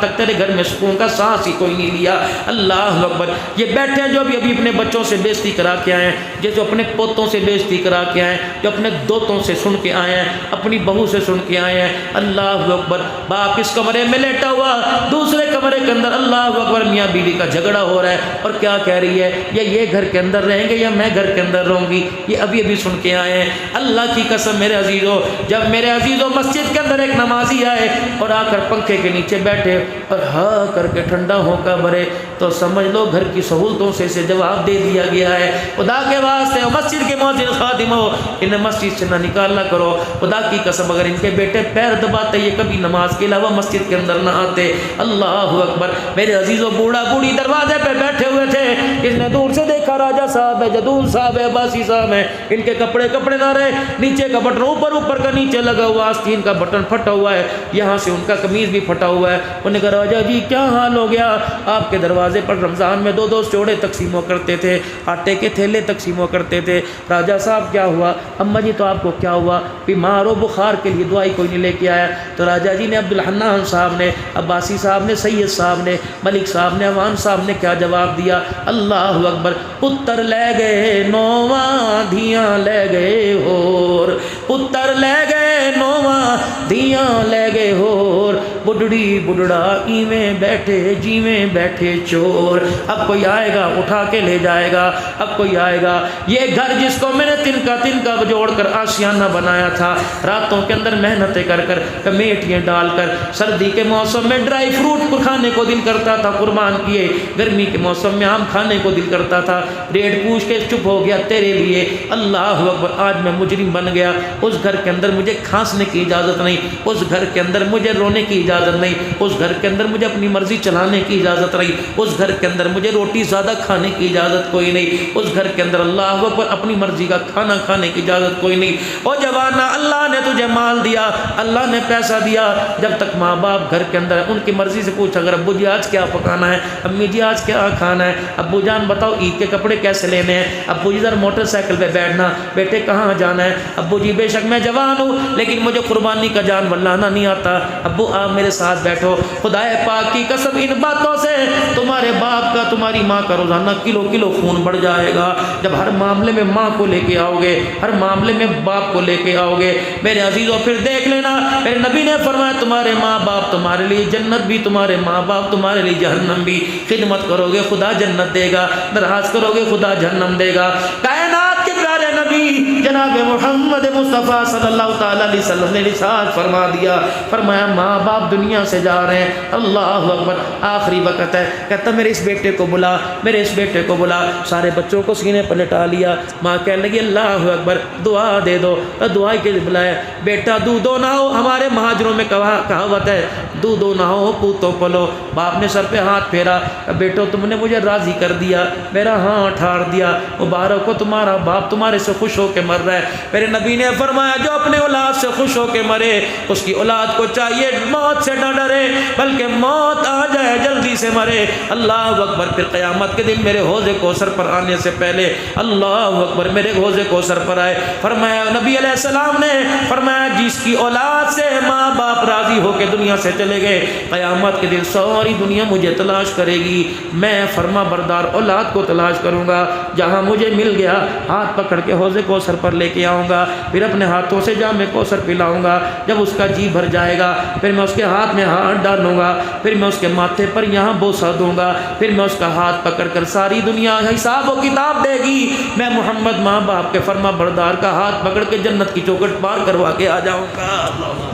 تک تیرے گھر میں سکون کا سانس ہی کوئی نہیں لیا، اللہ اکبر۔ یہ بیٹھے ہیں جو ابھی اپنے بچوں سے بےزتی کرا کے آئے ہیں، جو اپنے پوتوں سے بےزتی کرا کے آئے ہیں، جو اپنے دوتوں سے سن کے آئے ہیں، اپنی بہو سے سن کے آئے ہیں، اللہ اکبر۔ باپ اس کمرے میں لیٹا ہوا دوسرے کمرے کے اندر اللہ اکبر میاں بیوی کا جھگڑا ہو رہا ہے اور کیا کہہ رہی ہے، یہ گھر کے اندر رہیں گے یا میں گھر کے اندر رہوں گی، یہ ابھی سن کے آئے ہیں۔ اللہ کی قسم میرے عزیزو، جب میرے عزیزو مسجد کے اندر ایک نمازی آئے اور آ کر پنکھے کے نیچے بیٹھے اور ہاں کر کے ٹھنڈا ہو کر بھرے، تو سمجھ لو گھر کی سہولتوں سے اسے جواب دے دیا گیا ہے۔ خدا کے واسطے مسجد کے مؤذن خادم ہو، انہیں مسجد سے نہ نکالنا کرو۔ خدا کی قسم اگر ان کے بیٹے پیر دباتے یہ کبھی نماز کے علاوہ مسجد کے اندر نہ آتے۔ اللہ اکبر میرے عزیزو، بوڑھا بوڑھی دروازے پہ بیٹھے ہوئے تھے، اس نے دور سے دیکھا راجہ صاحب ہے، جدول صاحب ہے، عباسی صاحب ہے، ان کے کپڑے نہ رہے، نیچے کا بٹن اوپر کا نیچے لگا ہوا، آستین کا بٹن پھٹا ہوا ہے، یہاں سے ان کا قمیض بھی پھٹا ہوا ہے۔ انہوں نے کہا راجہ جی کیا حال ہو گیا؟ آپ کے دروازے پر رمضان میں 2 چوڑے تقسیم ہو کرتے تھے، آٹے کے تھیلے تقسیم ہو کرتے تھے، راجہ صاحب کیا ہوا؟ اماں جی تو آپ کو کیا ہوا؟ بیمار ہو، بخار کے لیے دوائی کوئی نہیں لے کے آیا؟ تو راجہ جی نے، عبدالحنان صاحب نے، عباسی صاحب نے، سید صاحب نے، ملک صاحب نے، عوان صاحب نے کیا جواب دیا؟ اللہ اکبر، پتر لے گئے نواں دھیاں لے گئے ہور، پتر لے گئے نواں دھیاں لے گئے ہور، بڈڑی بڈڑا ایویں بیٹھے جیویں بیٹھے چور۔ اب کوئی آئے گا اٹھا کے لے جائے گا، اب کوئی آئے گا۔ یہ گھر جس کو میں نے تنکا جوڑ کر آشیانہ بنایا تھا، راتوں کے اندر محنتیں کر کر، کمیٹیاں ڈال کر، سردی کے موسم میں ڈرائی فروٹ کو کھانے کو دل کرتا تھا قربان کیے، گرمی کے موسم میں آم کھانے کو دل کرتا تھا، ریٹ پوچھ کے چپ ہو گیا تیرے لیے۔ اللہ اکبر، آج میں مجرم بن گیا، اس گھر کے اندر مجھے کھانسنے کی اجازت نہیں، اس گھر کے اندر مجھے رونے کی اجازت نہیں، اس گھر کے اندر مجھے اپنی مرضی چلانے کی اجازت نہیں، اس گھر کے اندر مجھے روٹی زیادہ کھانے کی اجازت کوئی نہیں، اس گھر کے اندر اللہ اکبر اپنی مرضی کا کھانا کھانے کی اجازت کوئی نہیں۔ او جوانا، اللہ نے تجھے مال دیا، اللہ نے پیسہ دیا، جب تک ماں باپ گھر کے اندر ہے ان کی مرضی سے پوچھ، اگر ابو جی آج کیا پکانا ہے، امی جی آج کیا کھانا ہے، ابو جان بتاؤ عید کے کپڑے کیسے لینے ہیں، ابو جی ذرا موٹر سائیکل پہ بیٹھنا، بیٹے کہاں جانا ہے، ابو جی بے شک میں جوان ہوں لیکن مجھے قربانی کا جانور لانا نہیں آتا، ابو آپ میرے ساتھ بیٹھو۔ خدا پاک کی قسم ان باتوں سے تمہارے باپ کا، تمہاری ماں کا روزانہ کلو خون بڑھ جائے گا، جب ہر معاملے میں ماں کو لے کے آؤ گے، ہر معاملے میں باپ کو لے کے آؤ گے۔ میرے عزیزوں پھر دیکھ لینا، میرے نبی نے فرمایا تمہارے ماں باپ تمہارے لیے جنت بھی، تمہارے ماں باپ تمہارے لیے جہنم بھی۔ خدمت کرو گے خدا جنت دے گا، ناراض کرو گے خدا جہنم دے گا۔ کائنات کے پیارے نبی جناب محمد مصطفیٰ صلی اللہ تعالی علیہ وسلم نے ارشاد فرما دیا، فرمایا ماں باپ دنیا سے جا رہے ہیں، اللہ اکبر، آخری وقت ہے، کہتا میرے اس بیٹے کو بلا، میرے اس بیٹے کو بلا۔ سارے بچوں کو سینے پر لٹا لیا، ماں کہنے لگی اللہ اکبر دعا دے دو، دعا کے لیے بلایا، بیٹا دودھو نہ ہو، ہمارے مہاجروں میں کہاوت ہے دودھو نہ ہو پوتوں پلو۔ باپ نے سر پہ ہاتھ پھیرا، بیٹو تم نے مجھے راضی کر دیا، میرا ہاں ٹھار دیا، مبارک ہو تمہارا باپ تمہارے سے خوش ہو کے مر رہا ہے۔ میرے نبی نے فرمایا جو اپنے اولاد سے خوش ہو کے مرے اس کی اولاد کو چاہیے موت سے نہ ڈرے بلکہ موت آ جائے جلدی سے مرے۔ اللہ اکبر، پھر قیامت کے دن میرے حوض کوثر پر آنے سے پہلے اللہ اکبر میرے حوض کوثر پر آئے، فرمایا نبی علیہ السلام نے فرمایا جس کی اولاد سے ماں باپ راضی ہو کے دنیا سے چلے گئے، قیامت کے دن ساری دنیا مجھے تلاش کرے گی، میں فرما بردار اولاد کو تلاش کروں گا، جہاں مجھے مل گیا ہاتھ پکڑ کے حوض کوثر پر لے کے آؤں گا، پھر اپنے ہاتھوں سے جام کوثر پلاؤں گا، جب اس کا جی بھر جائے گا پھر میں اس کے ہاتھ میں ہاتھ ڈالوں گا، پھر میں اس کے ماتھے پر یہاں بوسہ دوں گا، پھر میں اس کا ہاتھ پکڑ کر ساری دنیا حساب و کتاب دے گی، میں محمد ماں باپ کے فرما بردار کا ہاتھ پکڑ کے جنت کی چوکھٹ پار کروا کے آ جاؤں گا۔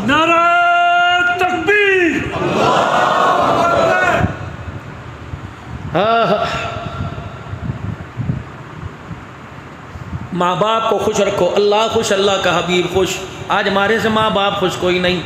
نعرہ تکبیر، ماں باپ کو خوش رکھو، اللہ خوش، اللہ کا حبیب خوش۔ آج ہمارے سے ماں باپ خوش کوئی نہیں۔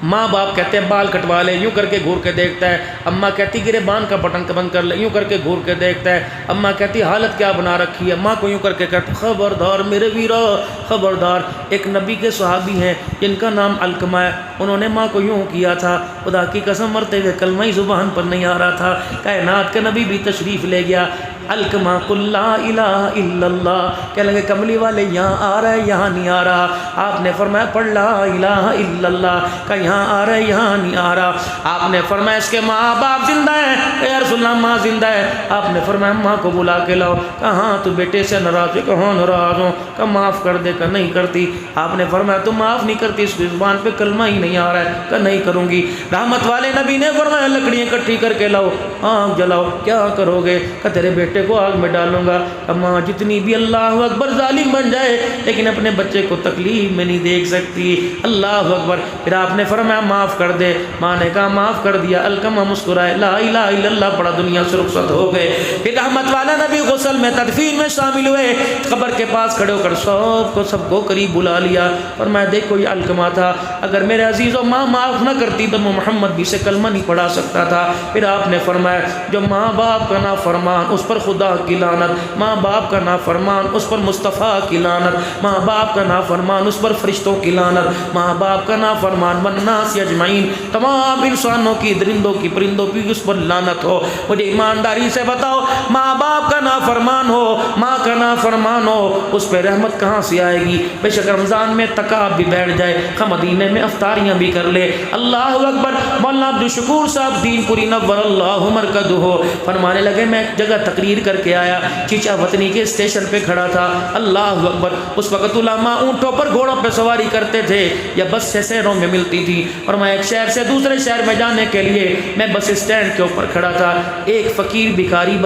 ماں باپ کہتے ہیں بال کٹوا لے، یوں کر کے گھور کے دیکھتا ہے، اماں کہتی گریبان کا بٹن بند کر لے، یوں کر کے گھور کے دیکھتا ہے، اماں کہتی حالت کیا بنا رکھی ہے، ماں کو یوں کر کے کہتا خبردار میرے ویرا خبردار۔ ایک نبی کے صحابی ہیں جن کا نام علقمہ ہے، انہوں نے ماں کو یوں کیا تھا، خدا کی قسم مرتے ہوئے کلمہ ہی زبان پر نہیں آ رہا تھا، کائنات کا نبی بھی تشریف لے گیا، الکما قل لا الہ الا اللہ، کہنے لگے کملی والے یہاں آ رہا ہے یہاں نہیں آ رہا، آپ نے فرمایا پڑھ لا الہ الا اللہ، کہ یہاں آ رہا ہے یہاں نہیں آ رہا، آپ نے فرمایا اس کے ماں باپ زندہ ہیں، کہ یا رسول اللہ ماں زندہ ہے، آپ نے فرمایا ماں کو بلا کے لاؤ، کہاں تو بیٹے سے ناراض ہے، کہاں ناراض ہوں، کہ معاف کر دے، کہ نہیں کرتی، آپ نے فرمایا تو معاف نہیں کرتی، اس کی زبان پہ کلمہ ہی نہیں آ رہا ہے، کہ نہیں کروں گی، رحمت والے نبی نے فرمایا لکڑیاں اکٹھی کر کے لاؤ، آگ جلاؤ، کیا کرو گے، کہ تیرے بیٹے کو آگ میں ڈالوں گا، کہ ماں جتنی بھی اللہ اکبر ظالم بن جائے لیکن اپنے بچے کو تکلیف میں نہیں دیکھ سکتی، اللہ اکبر، پھر آپ نے فرمایا معاف کر دے، ماں نے کہا معاف کر دیا، الکما مسکرائے، لا الہ الا اللہ پڑا، دنیا سے رخصت ہو گئے، پھر رحمت والا نبی غسل میں تدفین میں شامل ہوئے، قبر کے پاس کھڑے ہو کر سب کو قریب بلا لیا، اور میں دیکھو یہ الکما تھا، اگر میرے عزیزوں ماں معاف نہ کرتی تو میں محمد بھی سے کلمہ نہیں پڑھا سکتا تھا، پھر آپ نے فرمایا جو ماں باپ کا نافرمان اس پر خدا کی لعنت، ماں باپ کا نافرمان اس پر مصطفیٰ کی لعنت، ماں باپ کا نافرمان اس پر فرشتوں کی لعنت، ماں باپ کا نافرمان والناس اجمعین تمام انسانوں کی درندوں کی پرندوں کی اس پر لعنت ہو، مجھے ایمانداری سے بتاؤ ماں باپ کا نافرمان ہو، ماں کا نافرمان ہو، اس پہ رحمت کہاں سے آئے گی؟ بے شک رمضان میں تکاب بھی بیٹھ جائے، مدینے میں افطاریاں بھی کر لے، اللہ اکبر، مولانا عبدالشکور صاحب دین پوری نور اللہ مرکزہ فرمانے لگے میں ایک جگہ تقریر کر کے آیا، چیچا وطنی کے اسٹیشن پہ کھڑا تھا، اللہ اکبر، اس وقت علماء اونٹوں پر گھوڑوں پہ سواری کرتے تھے یا بس سے شہروں میں ملتی تھی، اور میں ایک شہر سے دوسرے شہر میں جانے کے لیے میں بس اسٹینڈ کے اوپر کھڑا تھا، ایک فقیر بھکاری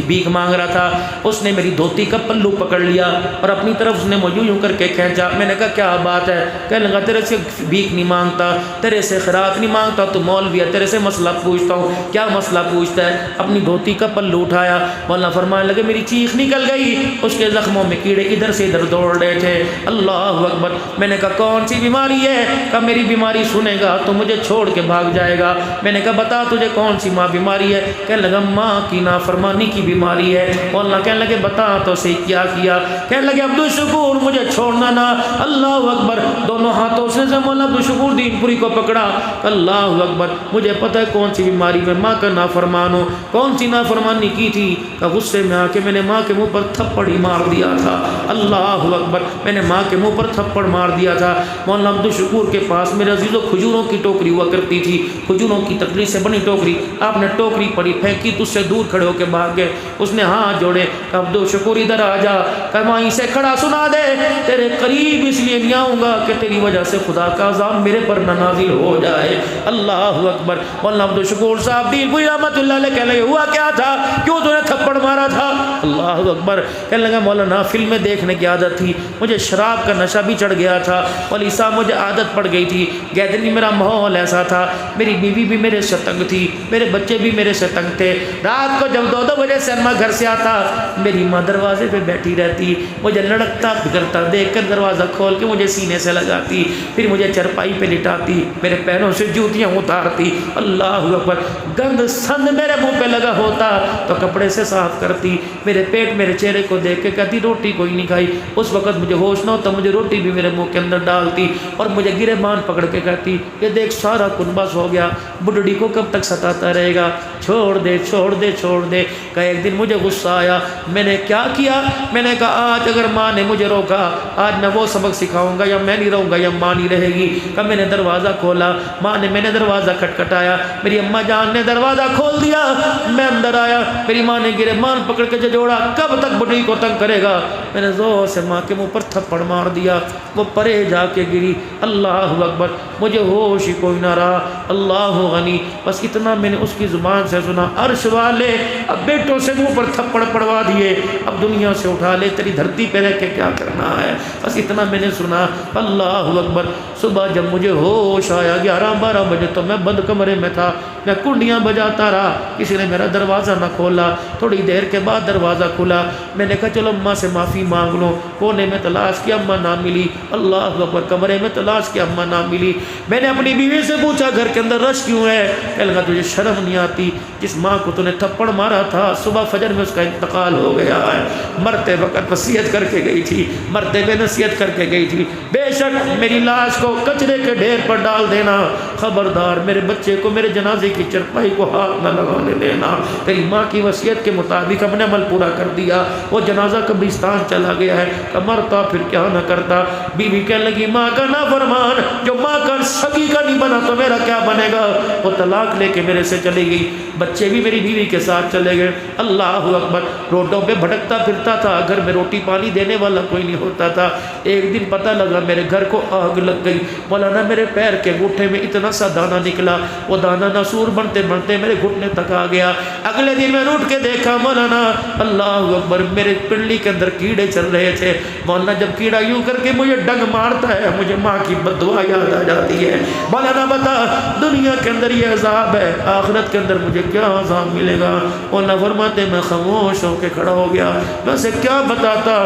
بھیک مانگ رہا تھا، اس نے میری دھوتی کا پلو پکڑ لیا اور اپنی طرف اس نے مجھے یوں کر کے کھینچا، میں نے کہا کیا بات ہے؟ کہنے لگا تیرے سے بھیک نہیں مانگتا، تیرے سے خیرات نہیں مانگتا، تو مولوی ہے، تیرے سے مسئلہ پوچھتا ہوں، کیا مسئلہ پوچھتا ہے؟ اپنی دھوتی کا پلو اٹھایا، مولانا فرمانے لگے میری چیخ نکل گئی، اس کے زخموں میں کیڑے ادھر سے ادھر دوڑ رہے تھے، اللہ اکبر، میں نے کہا کون سی بیماری ہے؟ کہا میری بیماری سنے گا تو مجھے چھوڑ کے بھاگ جائے گا، میں نے کہا بتا تجھے کون سی ماں بیماری ہے؟ کہنے لگا ماں کی نافرمانی کی بیماری ہے، مولانا کہنے لگے بتا تو صحیح کیا کیا؟ کہنے لگے عبدالشکور مجھے چھوڑنا نہ، اللہ اکبر، دونوں ہاتھوں سے مولانا عبدالشکور دین پوری کو پکڑا، اللہ اکبر، مجھے پتہ ہے کون سی بیماری میں ماں کا نافرمان ہوں، کون سی نافرمانی کی تھی؟ کہ غصے میں آ کے میں نے ماں کے منہ پر تھپڑ ہی مار دیا تھا، اللہ اکبر، میں نے ماں کے منہ پر تھپڑ مار دیا تھا، مولانا عبدالشکور کے پاس میرے عزیزوں کھجوروں کی ٹوکری ہوا کرتی تھی، کھجوروں کی تکڑی سے بنی ٹوکری، آپ نے ٹوکری پڑی پھینکی تو اس سے دور کھڑے ہو کے بھاگ گئے، اس نے ہاتھ جوڑے، کہ عبدالشکور ادھر آ جا، کہ وہیں سے کھڑا سنا دے، تیرے قریب اس لیے نہیں آؤں گا کہ تیری وجہ سے خدا کا عذاب میرے پر نہ نازل ہو جائے، اللہ اکبر، مولانا عبدالشکور صاحب دین پوری رحمت اللہ علیہ کہنے لگے ہوا کیا تھا؟ کیوں تو نے تھپڑ مارا تھا؟ اللہ اکبر، کہنے لگا مولانا فلمیں دیکھنے کی عادت تھی، مجھے شراب کا نشہ بھی چڑھ گیا تھا، ولی صاحب مجھے عادت پڑ گئی تھی، گیدری میرا ماحول ایسا تھا، میری بیوی بھی میرے سے تنگ تھی، میرے بچے بھی میرے سے تنگ تھے، رات کو جب 2 بجے سے میں گھر سے آتا میری ماں دروازے پہ بیٹھی رہتی، مجھے لڑکتا بگڑتا دیکھ کر دروازہ کھول کے مجھے سینے سے لگاتی، پھر مجھے چرپائی پہ لٹاتی، میرے پیروں سے جوتیاں اتارتی، اللہ اکبر، گند سند میرے منہ پہ لگا ہوتا تو کپڑے سے صاف کرتی، میرے پیٹ میرے چہرے کو دیکھ کے کہتی روٹی کوئی نہیں کھائی، اس وقت مجھے ہوش نہ ہوتا مجھے روٹی بھی میرے منہ کے اندر ڈالتی، اور مجھے گریبان پکڑ کے کہتی یہ دیکھ سارا کن بس ہو گیا، بڈھڑی کو کب تک ستاتا رہے گا، چھوڑ دے چھوڑ دے چھوڑ دے۔ کہ ایک دن مجھے غصہ آیا، میں نے کیا کیا؟ میں نے کہا آج اگر ماں نے مجھے روکا آج میں وہ سبق سکھاؤں گا، یا میں نہیں رہوں گا یا ماں نہیں رہے گی۔ کہ میں نے دروازہ کھولا، ماں نے میں نے دروازہ کھٹکھٹایا، میری اماں جان نے دروازہ کھول دیا، میں اندر آیا، میری ماں نے گریبان پکڑ کے جھجوڑا، کب تک بڈھی کو تنگ کرے گا؟ میں نے زور سے ماں کے منہ پر تھپڑ مار دیا، وہ پرے جا کے گری، اللہ اکبر، مجھے ہوش ہی کوئی نہ رہا، اللہ غنی، بس اتنا میں نے اس کی زبان سے سنا، عرش والے اب بیٹوں سے منہ پر تھپڑ پڑوا دیے، اب دنیا سے اٹھا لے، تیری دھرتی پہ رہ کے کیا کرنا ہے، بس اتنا میں نے سنا، اللہ اکبر۔ صبح جب مجھے ہوش آیا 11-12 بجے تو میں بند کمرے میں تھا، میں کنڈیاں بجاتا رہا، کسی نے میرا دروازہ نہ کھولا، تھوڑی دیر کے بعد دروازہ کھلا، میں نے کہا چلو اماں سے معافی مانگ لو، کونے میں تلاش کیا اماں نہ ملی، اللہ اکبر، کمرے میں تلاش کیا اماں نہ ملی، میں نے اپنی بیوی سے پوچھا گھر کے اندر رش کیوں ہے؟ کہنے لگا تجھے شرم نہیں آتی، جس ماں کو تو نے تھپڑ مارا تھا صبح فجر میں اس کا انتقال ہو گیا ہے، مرتے وقت وصیت کر کے گئی تھی، مرتے ہوئے نصیحت کر کے گئی تھی، بے شک میری لاش کو کچرے کے ڈھیر پر ڈال دینا، خبردار میرے بچے کو میرے جنازے کی چرپائی کو ہاتھ نہ لگانے دینا۔ تیری ماں کی وصیت کے مطابق ہم نے عمل پورا کر دیا، وہ جنازہ قبرستان چلا گیا ہے، مرتا پھر کیا نہ کرتا۔ بیوی کہنے لگی ماں کا نافرمان جو ماں کا سگی کا نہیں بنا تو میرا کیا بنے گا؟ وہ طلاق لے کے میرے سے چلی گئی، بچے بھی میری بیوی کے ساتھ چلے گئے۔ اللہ اکبر، روڈوں پہ بھٹکتا پھرتا تھا، گھر میں روٹی پانی دینے والا کوئی نہیں ہوتا تھا۔ ایک دن پتہ لگا میرے گھر کو آگ لگ گئی، مولانا میرے پیر کے انگوٹھے میں اتنا سا دانہ نکلا، وہ دانہ ناسور بنتے بنتے میرے گھٹنے تک آ گیا۔ اگلے دن میں اٹھ کے دیکھا مولانا، اللہ اکبر، میرے پنڈلی کے اندر کیڑے چل رہے تھے۔ مولانا جب کیڑا یوں کر کے مجھے ڈنگ مارتا ہے مجھے ماں کی بد دعا یاد آ جاتی ہے۔ مولانا بتا دنیا کے اندر یہ عذاب ہے، آخرت کے اندر مجھے کیا عذاب ملے گا؟ مولانا فرماتے میں خاموش ہو کے کھڑا ہو گیا، میں اسے کیا بتاتا؟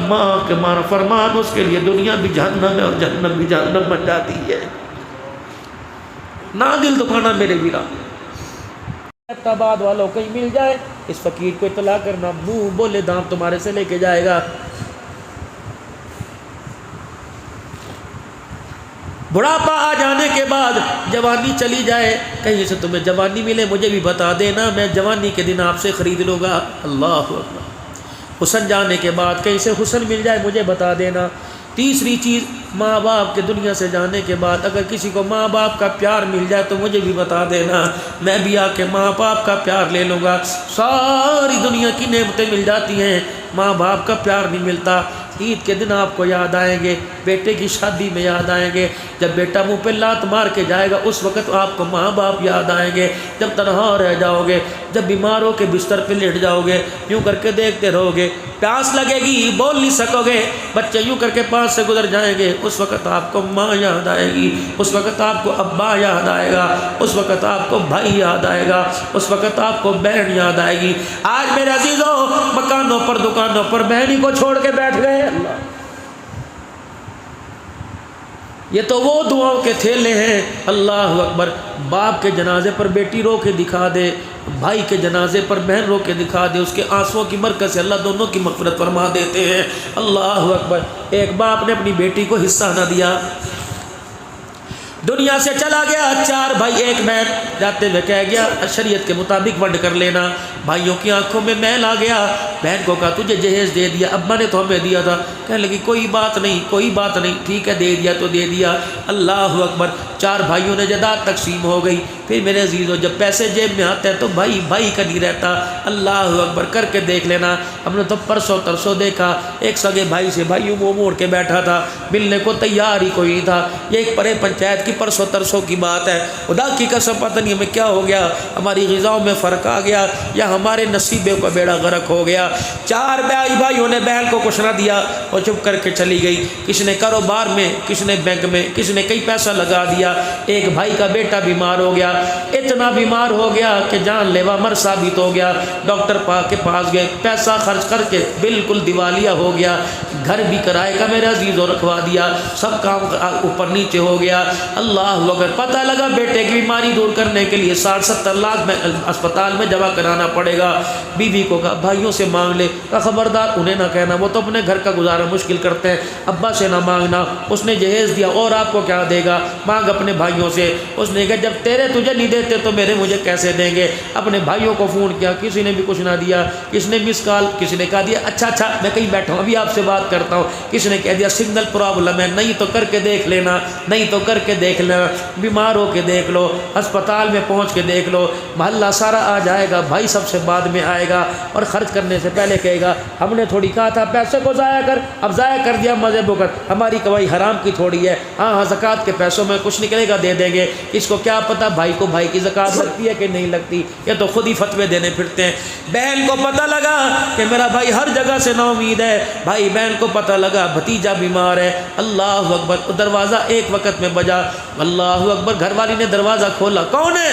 ماں کے ماں فرمان اس کے لیے دنیا بھی جہنم ہے اور جہنم بھی جہنم بن جاتی ہے۔ نہ دل دکھانا میرے ویرا، آباد والوں کہیں مل جائے اس فقیر کو اطلاع کرنا، منہ بولے دام تمہارے سے لے کے جائے گا۔ بڑھاپا آ جانے کے بعد جوانی چلی جائے، کہیں سے تمہیں جوانی ملے مجھے بھی بتا دینا، میں جوانی کے دن آپ سے خرید لوں گا۔ اللہ اکبر۔ حسن جانے کے بعد کہیں سے حسن مل جائے مجھے بتا دینا۔ تیسری چیز، ماں باپ کے دنیا سے جانے کے بعد اگر کسی کو ماں باپ کا پیار مل جائے تو مجھے بھی بتا دینا، میں بھی آ کے ماں باپ کا پیار لے لوں گا۔ ساری دنیا کی نعمتیں مل جاتی ہیں، ماں باپ کا پیار نہیں ملتا۔ عید کے دن آپ کو یاد آئیں گے، بیٹے کی شادی میں یاد آئیں گے، جب بیٹا منہ پہ لات مار کے جائے گا اس وقت آپ کو ماں باپ یاد آئیں گے، جب تنہا رہ جاؤ گے، جب بیمار ہو کے بستر پہ لیٹ جاؤ گے، یوں کر کے دیکھتے رہو گے، پیاس لگے گی بول نہیں سکو گے، بچے یوں کر کے پاس سے گزر جائیں گے، اس وقت آپ کو ماں یاد آئے گی، اس وقت آپ کو ابا یاد آئے گا، اس وقت آپ کو بھائی یاد آئے گا، اس وقت آپ کو بہن یاد آئے گی۔ آج میرے عزیزوں مکانوں پر دکانوں پر بہنی کو چھوڑ کے بیٹھ گئے۔ اللہ، یہ تو وہ دعاؤں کے تھیلے ہیں۔ اللہ اکبر۔ باپ کے جنازے پر بیٹی رو کے دکھا دے، بھائی کے جنازے پر بہن رو کے دکھا دے، اس کے آنسوؤں کی برکت سے اللہ دونوں کی مغفرت فرما دیتے ہیں۔ اللہ اکبر۔ ایک باپ نے اپنی بیٹی کو حصہ نہ دیا، دنیا سے چلا گیا، 4 بھائی 1 بہن، جاتے ہوئے کہہ گیا شریعت کے مطابق ونڈ کر لینا۔ بھائیوں کی آنکھوں میں میل آ گیا، بہن کو کہا تجھے جہیز دے دیا، ابا نے تو ہمیں دیا تھا، کہنے لگی کوئی بات نہیں کوئی بات نہیں، ٹھیک ہے دے دیا تو دے دیا۔ اللہ اکبر۔ 4 بھائیوں نے جائیداد تقسیم ہو گئی۔ پھر میرے عزیزوں جب پیسے جیب میں آتے ہیں تو بھائی بھائی کا نہیں رہتا۔ اللہ اکبر۔ کر کے دیکھ لینا، ہم نے تو پرسوں ترسوں دیکھا ایک سگے بھائی سے بھائی منہ موڑ کے بیٹھا تھا، ملنے کو تیار ہی کوئی نہیں تھا۔ یہ ایک پرے پنچایت کی پرسوں ترسوں کی بات ہے، خدا کی قسم پتہ نہیں ہمیں کیا ہو گیا، ہماری غذاؤں میں فرق آ گیا یا ہمارے نصیبے کا بیڑا غرق ہو گیا۔ 4 بھائیوں نے بہن کو کچھ نہ دیا اور چپ کر کے چلی گئی، کسی نے کاروبار میں، کسی نے بینک میں، کسی نے کئی پیسہ لگا دیا۔ ایک بھائی کا بیٹا بیمار ہو گیا، اتنا بیمار ہو گیا کہ جان لیوا مر ثابت ہو گیا، ڈاکٹر پاک کے پاس گئے، پیسہ خرچ کر کے بالکل دیوالیہ ہو گیا، گھر بھی کرائے کا میرے عزیزوں رکھوا دیا، سب کام اوپر نیچے ہو گیا۔ اللہ اکبر۔ پتہ لگا بیٹے کی بیماری دور کرنے کے لیے 60-70 لاکھ میں اسپتال میں جمع کرانا پڑے گا۔ بیوی کو کہا بھائیوں سے مانگ لے، کہا خبردار انہیں نہ کہنا، وہ تو اپنے گھر کا گزارا مشکل کرتے ہیں، ابا سے نہ مانگنا۔ اس نے جہیز دیا اور آپ کو کیا دے گا، مانگ اپنے بھائیوں سے۔ اس نے کہا جب تیرے تجھے نہیں دیتے تو میرے مجھے کیسے دیں گے۔ اپنے بھائیوں کو فون کیا، کسی نے بھی کچھ نہ دیا، کسی نے مس کال، کسی نے کہا دیا اچھا میں کہیں بیٹھا ہوں ابھی آپ سے بات کرتا ہوں، کسی نے کہہ دیا سگنل پرابلم ہے، نہیں تو کر کے دیکھ لینا، نہیں تو کر کے دیکھ لینا، بیمار ہو کے دیکھ لو، اسپتال میں پہنچ کے دیکھ لو، محلہ سارا آ جائے گا، بھائی سب سے بعد میں آئے گا اور خرچ کرنے سے پہلے کہے گا ہم نے تھوڑی کہا تھا پیسے کو ضائع کر، اب ضائع کر دیا مزے بکر، ہماری کمائی حرام کی تھوڑی ہے، ہاں زکوٰۃ کے پیسوں میں کچھ نکلے گا دے دیں گے۔ اس کو کیا پتہ بھائی کو بھائی کی زکوٰۃ لگتی ہے کہ نہیں لگتی، یہ تو خود ہی فتوے دینے پھرتے ہیں۔ بہن کو پتہ لگا کہ میرا بھائی ہر جگہ سے نا امید ہے، بھائی بہن کو پتہ لگا بھتیجا بیمار ہے۔ اللہ اکبر۔ دروازہ ایک وقت میں بجا، اللہ اکبر۔ گھر والی نے دروازہ کھولا، کون ہے؟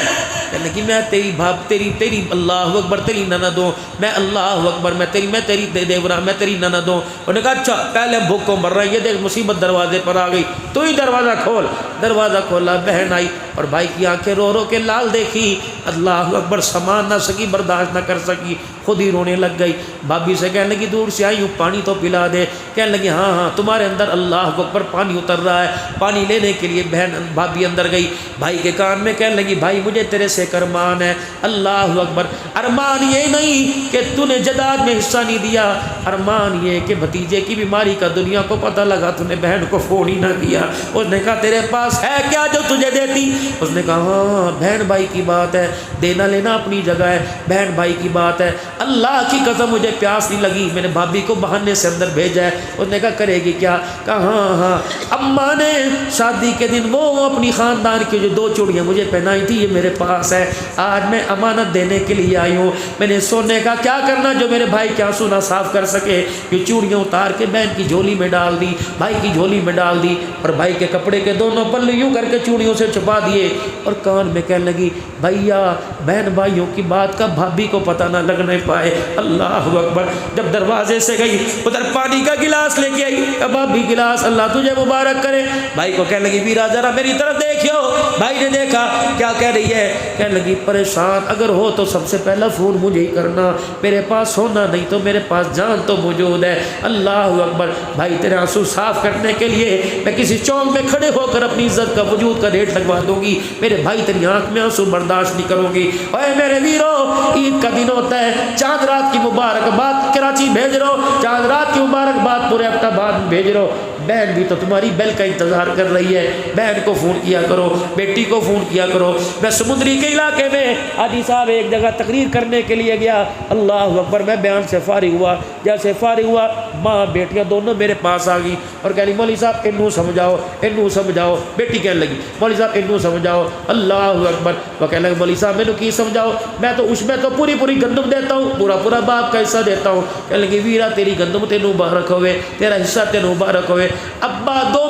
کہنے کہ میں تیری بھاب تیری اللہ اکبر تیری نند ہوں، میں اللہ اکبر میں تیری دیورا، میں تیری نند ہوں۔ انہوں نے کہا اچھا پہلے بھوکوں مر رہا ہے، یہ دیکھ مصیبت دروازے پر آ گئی، تو ہی دروازہ کھول۔ دروازہ کھولا، بہن آئی اور بھائی کی آنکھیں رو رو کے لال دیکھی، اللہ اکبر۔ سامان نہ سکی، برداشت نہ کر سکی، خود ہی رونے لگ گئی۔ بھابھی سے کہنے لگی دور سے آئی ہوں پانی تو پلا دے۔ کہنے لگی ہاں ہاں تمہارے اندر اللہ اکبر پانی اتر رہا ہے. پانی لینے کے لیے بہن بھابھی اندر گئی, بھائی کے کان میں کہنے لگی بھائی مجھے تیرے سے ایک ارمان ہے. اللہ اکبر, ارمان یہ نہیں کہ تو نے جداد میں حصہ نہیں دیا, ارمان یہ کہ بھتیجے کی بیماری کا دنیا کو پتہ لگا تو نے بہن کو فون ہی نہ کیا. اس نے کہا تیرے پاس ہے کیا جو تجھے دیتی؟ اس نے کہا ہاں بہن بھائی کی بات ہے, دینا لینا اپنی جگہ ہے, بہن بھائی کی بات ہے. اللہ کی قسم مجھے پیاس نہیں لگی, میں نے بھابھی کو بہانے سے اندر بھیجا ہے. اس نے کہا کرے گی کیا؟ کہا ہاں ہاں اماں نے شادی کے دن وہ اپنی خاندان کی جو 2 چوڑیاں مجھے پہنائی تھی یہ میرے پاس ہے, آج میں امانت دینے کے لیے آئی ہوں. میں نے سونے کا کیا کرنا جو میرے بھائی کے آنسو نہ صاف کر سکے. یہ چوڑیاں اتار کے بہن کی جھولی میں ڈال دی, بھائی کی جھولی میں ڈال دی, اور بھائی کے کپڑے کے دونوں پلے یوں کر کے چوڑیوں سے چھپا دیے, اور کان میں کہنے لگی بھیا بہن بھائیوں کی بات کا بھابھی کو پتہ نہ لگنے پائے. اللہ اکبر. جب دروازے سے گئی ادھر پانی کا گلاس لے کے آئی, بھابھی گلاس اللہ تجھے مبارک کرے. بھائی کو کہنے لگی ویرا ذرا میری طرف دیکھو. بھائی نے دیکھا, کیا کہہ رہی ہے؟ کہنے لگی پریشان اگر ہو تو سب سے پہلا فون مجھے ہی کرنا, میرے پاس ہونا نہیں تو میرے پاس جان تو موجود ہے. اللہ اکبر. بھائی تیرے آنسو صاف کرنے کے لیے میں کسی چوک میں کھڑے ہو کر اپنی عزت کا وجود کا ریٹ لگوا دوں گی. میرے بھائی تیری آنکھ میں آنسو برداشت نہیں کروں گی. اے میرے ویرو, عید کا دن ہوتا ہے, چاند رات کی مبارکباد کراچی بھیج رہو, چاند رات کی مبارکباد پورے ہفتہ بعد بھیج رہو. بہن بھی تو تمہاری بیل کا انتظار کر رہی ہے, بہن کو فون کیا کرو, بیٹی کو فون کیا کرو. میں سمندری کے علاقے میں حاجی صاحب ایک جگہ تقریر کرنے کے لیے گیا. اللہ اکبر. میں بیان سے فارغ ہوا, جیسے فارغ ہوا ماں بیٹیاں دونوں میرے پاس آ گئی اور کہہ رہی مولوی صاحب انہوں سمجھاؤ, انہوں سمجھاؤ. بیٹی کہنے لگی مولوی صاحب انہوں سمجھاؤ. اللہ اکبر. وہ کہنے لگے مولوی صاحب مینوں کی سمجھاؤ, میں تو اس میں تو پوری پوری گندم دیتا ہوں, پورا پورا باپ کا حصہ دیتا ہوں. کہنے لگی ویرا تیری گندم تینوں مبارک ہوئے, تیرا حصہ تینوں مبارک ہوئے. ابا 2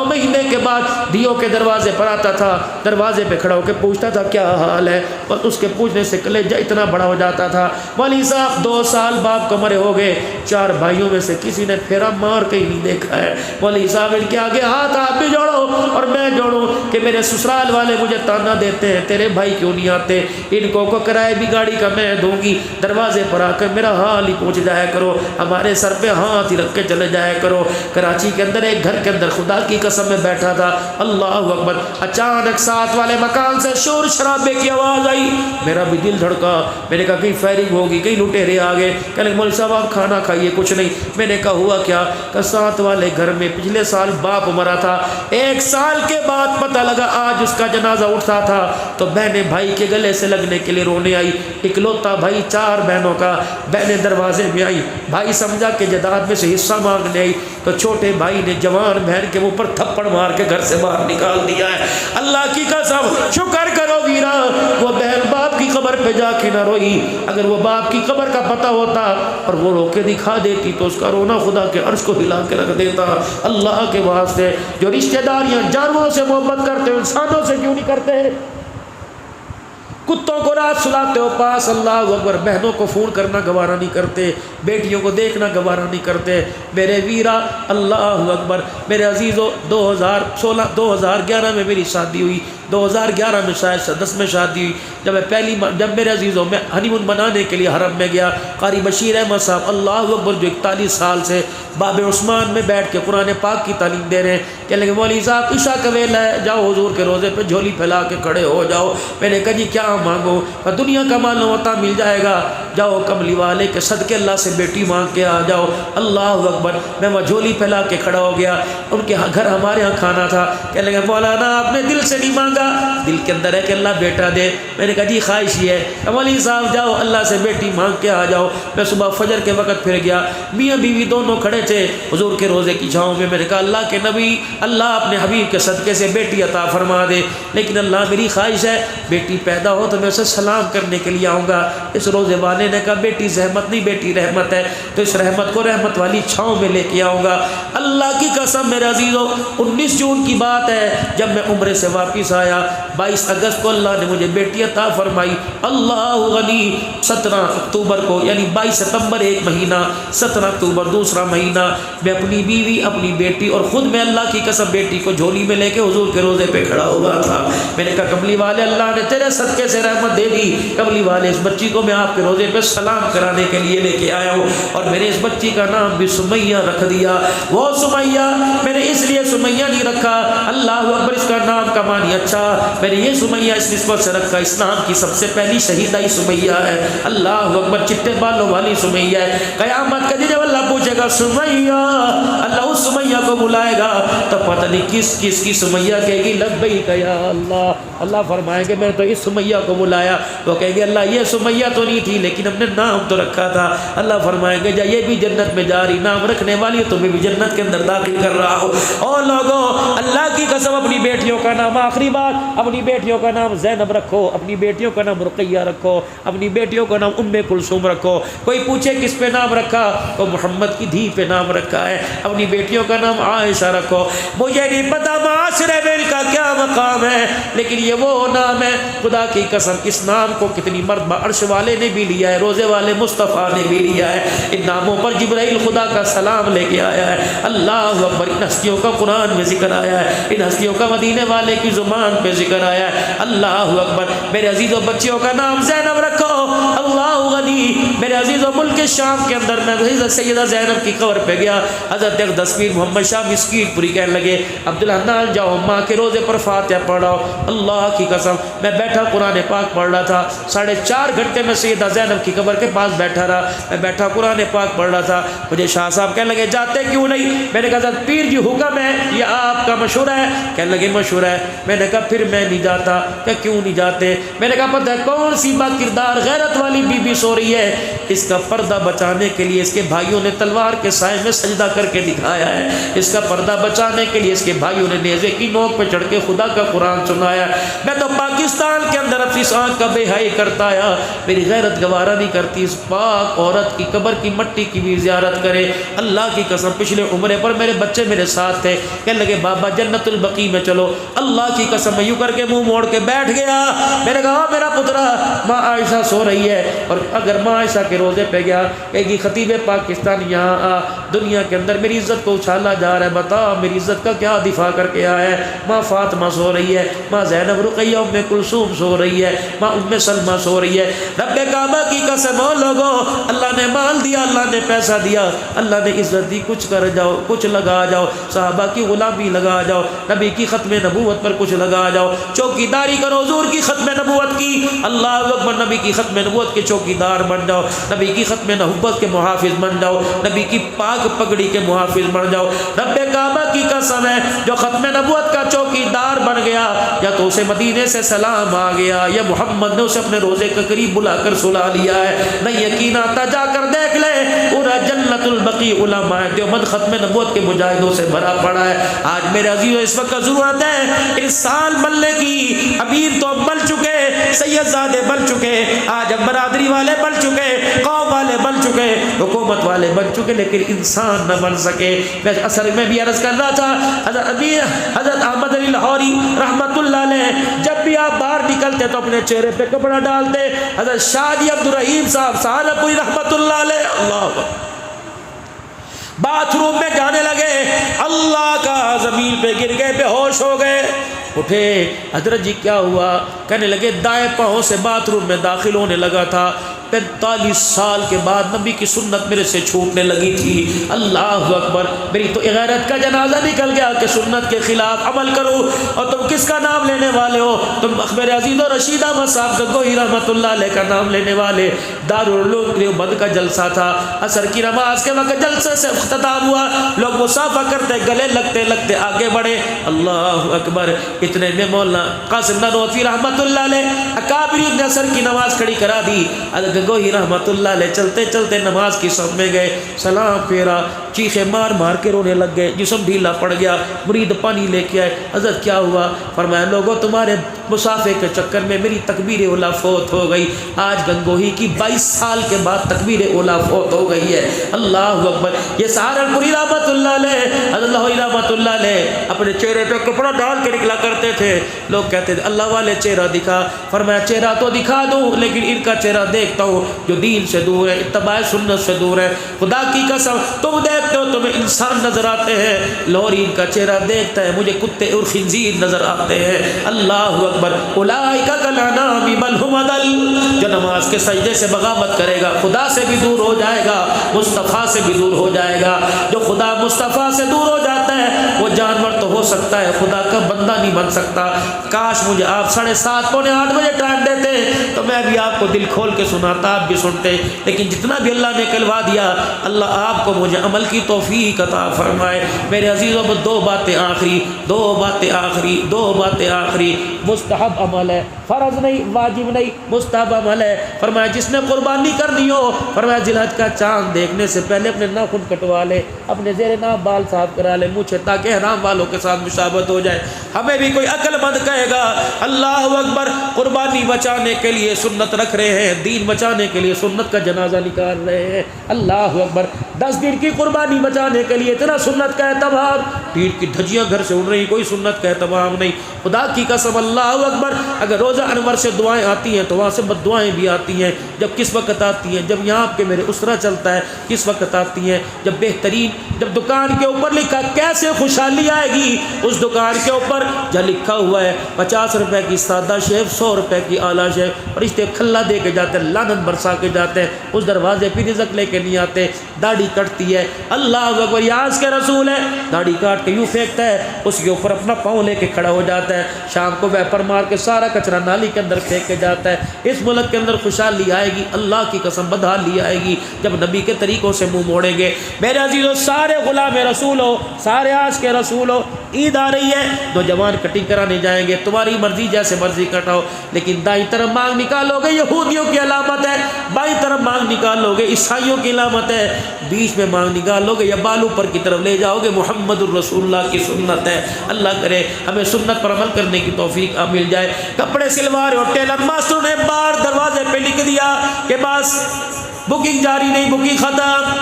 مہینے کے بعد دیو کے دروازے پر آتا تھا, دروازے پہ کھڑا ہو کے پوچھتا تھا کیا حال ہے, اور اس کے پوچھنے سے کلیجہ اتنا بڑا ہو جاتا تھا. مولوی صاحب 2 سال باپ کو مرے ہو گئے, 4 بھائیوں میں سے کسی نے پھیرا مار کے ہی نہیں دیکھا ہے. مولوی صاحب ان کے آگے ہاتھ آپ بھی جوڑو اور میں جوڑوں کہ میرے سسرال والے مجھے تانا دیتے ہیں تیرے بھائی کیوں نہیں آتے, ان کو کرائے بھی گاڑی کا میں دوں گی, دروازے پر آ کر میرا حال ہی پوچھ جایا کرو, ہمارے سر پہ ہاتھ ہی رکھ کے چلے جایا کرو. کراچی کے اندر ایک گھر کے اندر خدا کی قسم میں بیٹھا تھا. اللہ اکبر. اچانک ساتھ والے مکان سے شور شرابے کی آواز آئی, میرا بھی دل دھڑکا. میں نے کہا کہیں فائرنگ ہوگی, کہیں لٹیرے آ گئے. کہنے مولوی صاحب آپ کھانا کھائیے. کچھ نہیں. میں نے کہا ہوا کیا؟ کہ ساتھ والے گھر میں پچھلے سال باپ مرا تھا, 1 سال کے بعد پتہ لگا آج اس کا جنازہ اٹھتا تھا, تو بہنیں بھائی کے گلے سے لگنے کے لیے رونے آئی. اکلوتا بھائی 4 بہنوں کا, بہنیں دروازے میں آئی, بھائی سمجھا کہ جداد میں سے حصہ مانگنے آئی, تو چھوٹے بھائی نے جوان بہن کے اوپر تھپڑ مار کے گھر سے باہر نکال دیا ہے. اللہ کی قسم شکر کرو ویرا, وہ بہن باپ کی قبر پہ جا کے نہ روئی. اگر وہ باپ کی قبر کا پتہ ہوتا اور وہ رو کے دکھا دیتی تو اس کا رونا خدا کے عرش کو ہلا کے رکھ دیتا. اللہ کے واسطے جو رشتہ داریاں جانوروں سے محبت کرتے ہیں انسانوں سے کیوں نہیں کرتے؟ کتوں کو رات سلاتے ہو پاس. اللہ اکبر. بہنوں کو فون کرنا گوارا نہیں کرتے, بیٹیوں کو دیکھنا گوارا نہیں کرتے. میرے ویرا اللہ اکبر. میرے عزیزو 2011 میں میری شادی ہوئی, 2011 میں شاید 10 میں شادی ہوئی. جب میرے عزیزوں میں ہنی مون منانے کے لیے حرم میں گیا, قاری بشیر احمد صاحب اللہ اکبر جو 41 سال سے باب عثمان میں بیٹھ کے قرآن پاک کی تعلیم دے رہے ہیں, کہنے لگے مولوی صاحب عشاء کا ویلہ ہے, جاؤ حضور کے روزے پہ جھولی پھیلا کے کھڑے ہو جاؤ. میں نے کہا جی کیا مانگو؟ دنیا کا مال ہوتا مل جائے گا, جاؤ کملی والے کے صدقے اللہ سے بیٹی مانگ کے آ جاؤ. اللہ اکبر. میں وہ جھولی پھیلا کے کھڑا ہو گیا, ان کے گھر ہمارے ہاں کھانا تھا. کہنے لگے مولانا آپ نے دل سے نہیں مانگا, دل کے اندر ہے کہ اللہ بیٹا دے. میں نے کہا جی خواہش یہ ہے. مولوی صاحب جاؤ اللہ سے بیٹی مانگ کے آ جاؤ. میں صبح فجر کے وقت پھر گیا, میاں بیوی دونوں کھڑے تھے حضور کے روزے کی چھاؤں میں. میں نے کہا اللہ کے نبی, اللہ اپنے حبیب کے صدقے سے بیٹی عطا فرما دے, لیکن اللہ میری خواہش ہے بیٹی پیدا ہو تو میں اسے سلام کرنے کے لیے آؤں گا. اس روزے والے نے کہا بیٹی زحمت نہیں, بیٹی رحمت ہے, تو اس رحمت کو رحمت والی چھاؤں میں لے کے آؤں گا. اللہ کی قسم میں میرے عزیزوں 19 جون کی بات ہے، جب میں عمرے سے واپس آیا 22 اگست کو اللہ نے مجھے بیٹی عطا فرمائی، اللہ غنی۔ 17 اکتوبر کو یعنی 22 ستمبر ایک مہینہ، 17 اکتوبر دوسرا مہینہ، میں اپنی بیوی، اپنی بیٹی اور خود میں اللہ کی قسم بیٹی کو جھولی میں لے کے حضور کے روزے پہ کھڑا ہوا تھا۔ میں نے کہا کملی والے اللہ نے تیرے صدقے سے رحمت دے دی، کملی والے اس بچی کو میں آپ کے روزے پہ سلام کرانے کے لیے لے کے آیا ہوں، اور میں نے اس بچی کا نام بھی سمیہ رکھ دیا۔ وہ سمیہ میں نے اس لیے سمیہ نہیں رکھا، اللہ اکبر، اس کا نام کا معنی اچھا، میں نے یہ سمیہ اس نسبت سے رکھا، اسلام کی سب سے پہلی شہیدہ ہی سمیہ ہے، اللہ اکبر، چٹے بالوں والی سمیہ ہے۔ قیامت کا دن جب اللہ پوچھے گا سمیہ، اللہ اس سمیہ کو بلائے گا تو پتہ نہیں کس کس کی سمیہ کہے گی لبیک یا اللہ۔ اللہ فرمائیں گے میں نے تو اس سمیہ کو بلایا، وہ کہیں گے اللہ یہ سمیہ تو نہیں تھی لیکن ہم نے نام تو رکھا تھا۔ اللہ فرمائیں گے جا یہ بھی جنت میں جا رہی، نام رکھنے والی تمہیں بھی جنت کے اندر داخل کر رہا ہو۔ اور لوگوں اللہ کی قسم اپنی بیٹیوں کا نام، آخری بات، اپنی بیٹیوں کا نام زینب رکھو، اپنی بیٹیوں کا نام رقیہ رکھو، اپنی بیٹیوں کا نام ام کلثوم رکھو۔ کوئی پوچھے کس پہ نام رکھا تو محمد کی دھی پہ نام رکھا ہے۔ اپنی بیٹیوں کا نام عائشہ رکھو۔ مجھے نہیں پتا معاشرے میں ان کا کیا مقام ہے لیکن یہ وہ نام ہے، خدا کی قسم اس نام کو کتنی مرتبہ عرش والے نے بھی لیا ہے، روزے والے مصطفیٰ نے بھی لیا ہے، ان ناموں پر جبرائیل خدا کا سلام لے کے آیا ہے۔ اللہ اکبر، ان ہستیوں کا قرآن میں ذکر آیا ہے، ان ہستیوں کا مدینے والے کی زبان پہ ذکر آیا ہے۔ اللہ اکبر، میرے عزیزوں بچیوں کا نام زینب رکھو، اللہ غنی۔ میرے عزیزوں ملک شام کے اندر میں سیدہ زینب کی قبر پہ گیا، حضرت اقدس پیر محمد شاہ مسکین پوری کہنے لگے عبدالحنان جاؤ ماں کے روزے پر فاتحہ پڑھاؤ۔ اللہ کی قسم میں بیٹھا قرآن پاک پڑھ رہا تھا، 4.5 گھنٹے میں سیدہ زینب کی قبر کے پاس بیٹھا رہا، میں بیٹھا قرآن پاک پڑھ رہا تھا۔ مجھے شاہ صاحب کہنے لگے جاتے کیوں نہیں؟ میں نے کہا حضرت پیر جی حکم ہے، یہ آپ کا مشورہ ہے؟ کہنے لگے مشورہ ہے۔ میں نے کہا پھر میں نہیں جاتا۔ کہ کیوں نہیں جاتے؟ میں نے کہا پتہ ہے کون سی با کردار غیرت والی بی بی سو رہی ہے، اس کا پردہ بچانے کے لیے اس کے بھائیوں نے تلوار کے سائے میں سجدہ کر کے دکھایا ہے، اس کا پردہ بچانے کے لیے اس کے بھائیوں نے نیزے کی نوک پہ چڑھ کے خدا کا قرآن سنایا۔ میں تو پاکستان کے اندر اپنی آنکھ کا بے حیائی کرتا آیا، میری غیرت گوارا نہیں کرتی اس پاک عورت کی قبر کی مٹی کی بھی زیارت کرے۔ اللہ کی قسم پچھلے عمرے پر میرے بچے میرے ساتھ تھے، کہنے لگے بابا جنت البقیع میں چلو۔ اللہ کی قسم میں یوں کر کے منہ موڑ کے بیٹھ گیا۔ میں نے کہا میرا پترا ماں عائشہ سو رہی ہے، اور اگر ماں عائشہ کے روزے پہ گیا کہے گی خطیب پاکستان یہاں آ، دنیا کے اندر میری عزت کو اچھالا جا رہا ہے، بتا میری عزت کا کیا دفاع کر کے آیا ہے۔ ماں فاطمہ سو رہی ہے، ماں زینب رقیہ ام کلثوم سو رہی ہے، ماں ام سلمہ سو رہی ہے۔ رب کعبہ کی قسم ہو لوگوں، اللہ نے مال دیا، اللہ نے پیسہ دیا، اللہ نے عزت دی، کچھ کر جاؤ، کچھ لگا جاؤ، صحابہ کی غلامی لگا جاؤ، نبی کی ختم نبوت پر کچھ لگا جاؤ، چوکیداری کرو حضور کی ختم نبوت کی، اللہ اکبر، نبی کی ختم نبوت کے چوکیدار بن جاؤ، نبی کی ختم نبوت کے محافظ بن جاؤ، نبی کی پاک پگڑی کے محافظ بن جاؤ۔ رب کعبہ کی قسم ہے جو ختم نبوت کا چوکیدار بن گیا، یا تو اسے مدینے سے سلام آ گیا یا محمد نے اسے اپنے روزے کے قریب بلا کر سلا لیا ہے۔ نہیں یقین آتا جا کر دیکھ لے، پورا جنت البقیع علماء دیوبند ختم نبوت کے مجاہدوں سے بھرا پڑا ہے۔ آج میرے عزیزوں اس وقت ضرورت ہے انسان بننے کی، امیر تو بن چکے، سید زادے بن چکے، آج ہم برادری والے بن چکے، قوم والے بن چکے، حکومت والے بن چکے، لیکن انسان نہ بن سکے۔ میں اصل میں بھی عرض کر رہا تھا حضرت احمد علی لاہوری رحمت اللہ علیہ جب بھی آپ باہر نکلتے تو اپنے چہرے پہ کپڑا ڈالتے۔ حضرت شاہ جی عبدالرحیم صاحب سہارنپوری رحمت اللہ علیہ، اللہ باتھ روم میں جانے لگے، اللہ کا زمین پہ گر گئے، بے ہوش ہو گئے، اٹھے، حضرت جی کیا ہوا؟ کہنے لگے دائیں پاؤں سے باتھ روم میں داخل ہونے لگا تھا، 45 سال کے بعد نبی کی سنت میرے سے چھوٹنے لگی تھی۔ اللہ اکبر، میری تو غیرت کا جنازہ نکل گیا کہ سنت کے خلاف عمل کرو، اور تم کس کا نام لینے والے ہو؟ تم میرے عزیز و رشید احمد صاحب گنگوہی رحمت اللہ علیہ کا نام لینے والے۔ دارالعلوم دیوبند کا جلسہ تھا، عصر کی نماز کے وقت جلسے سے اختتام ہوا، لوگ مصافحہ کرتے گلے لگتے لگتے آگے بڑھے، اللہ اکبر، اتنے میں مولانا قاسم نانوتوی رحمت اللہ علیہ اکابرین نے عصر کی نماز کھڑی کرا دی۔ گنگوہی رحمت اللہ علیہ چلتے چلتے نماز کی صف میں گئے، سلام پھیرا، چیخیں مار مار کے رونے لگ گئے، جسم ڈھیلا پڑ گیا۔ مرید پانی لے کے آئے، حضرت کیا ہوا؟ فرمایا لوگوں تمہارے مسافے کے چکر میں میری تکبیر اولا فوت ہو گئی۔ آج گنگوہی کی 22 سال کے بعد تکبیر اولا فوت ہو گئی ہے۔ اللہ اکبر۔ یہ سہارنپوری رحمت اللہ علیہ، حضرت لاہوری رحمت اللہ علیہ اپنے چہرے پہ کپڑا ڈال کے نکلا کرتے تھے۔ لوگ کہتے تھے اللہ والے چہرہ دکھا، فرمایا چہرہ تو دکھا دوں لیکن ان کا چہرہ دیکھتا ہوں جو دین سے دور ہے، اتباع سنت سے دور ہے۔ خدا کی قسم تم دیکھتے ہو تمہیں انسان نظر آتے ہیں، لاہوری ان کا چہرہ دیکھتا ہے مجھے کتے اور خنزیر نظر آتے ہیں۔ اللہ اکبر۔ اولئک کالانعام بل هم اضل۔ جو نماز کے سجدے سے بغاوت کرے گا خدا سے بھی دور ہو جائے گا، مصطفیٰ سے بھی دور ہو جائے گا۔ جو خدا مصطفیٰ سے دور ہو جاتا ہے وہ جانور تو ہو سکتا ہے، خدا کا بندہ نہیں بن سکتا۔ کاش مجھے آپ 7:30 پونے 8 بجے ٹائم دیتے تو میں بھی آپ کو دل کھول کے سناتا، آپ بھی سنتے، لیکن جتنا بھی اللہ نے کلوا دیا اللہ آپ کو مجھے عمل کی توفیق عطا فرمائے۔ میرے عزیزوں میں دو باتیں آخری مستحب عمل ہے، فرض نہیں، واجب نہیں، مستحب عمل ہے۔ فرمایا جس نے قربانی کرنی ہو، فرمایا ذی الحج کا چاند دیکھنے سے پہلے اپنے ناخن کٹوا لے، اپنے زیر ناف بال صاف کرا لے، مونچھیں، تاکہ حرام والوں کے ساتھ مشابہت ہو جائے۔ ہمیں بھی کوئی عقل مند کہے گا اللہ اکبر، قربانی بچانے کے لیے سنت رکھ رہے ہیں، دین بچانے کے لیے سنت کا جنازہ نکال رہے ہیں۔ اللہ اکبر۔ 10 دن کی قربانی بچانے کے لیے اتنا سنت کا اہتمام، پیٹ کی دھجیاں گھر سے اڑ رہی، کوئی سنت کا اہتمام نہیں۔ خدا کی قسم اللہ اکبر، اگر روزہ انور سے دعائیں آتی ہیں تو وہاں سے بد دعائیں بھی آتی ہیں۔ جب کس وقت آتی ہیں؟ جب یہاں کے میرے اسرہ چلتا ہے، کس وقت آتی ہیں؟ جب بہترین، جب دکان کے اوپر لکھا کیسے خوشحالی آئے گی، اس دکان کے اوپر جہاں لکھا ہوا ہے 50 روپے کی سادہ شیو، 100 روپے کی اعلیٰ شیو، فرشتے کھلا دے کے جاتے ہیں، لعنت برسا کے جاتے ہیں، اس دروازے پہ رزق لے کے نہیں آتے۔ داڑھی کٹتی ہے، اللہ اکبر، یاس کے رسول ہے، داڑھی کاٹ کے یوں پھینکتا ہے، اس کے اوپر اپنا پاؤں لے کے کھڑا ہو جاتا ہے، شام کو ویپر مار کے سارا کچرا نالی کے اندر پھینک کے جاتا ہے۔ اس ملک کے اندر خوشحالی آئے گی، اللہ کی قسم بدحالی آئے گی جب نبی کے طریقوں سے منہ موڑیں گے۔ میرے عزیزوں، سارے غلام رسول ہو، سارے آج کے رسول ہو، عید آ رہی ہے، نوجوان کٹنگ کرانے جائیں گے، تمہاری مرضی جیسے مرضی کٹاؤ، لیکن دائیں طرف مانگ نکالو گے یہودیوں کی علامت ہے، بائیں طرف مانگ نکالو گے عیسائیوں کی علامت ہے، بیچ میں مانگ نکالو گے یا بال اوپر کی طرف لے جاؤ گے محمد الرسول اللہ کی سنت ہے۔ اللہ کرے ہمیں سنت پر عمل کرنے کی توفیق مل جائے۔ کپڑے سلوا رہے ہو، ٹیلر ماسٹر نے بار دروازے پہ لکھ دیا کہ بس بکنگ جاری نہیں، بکنگ ختم،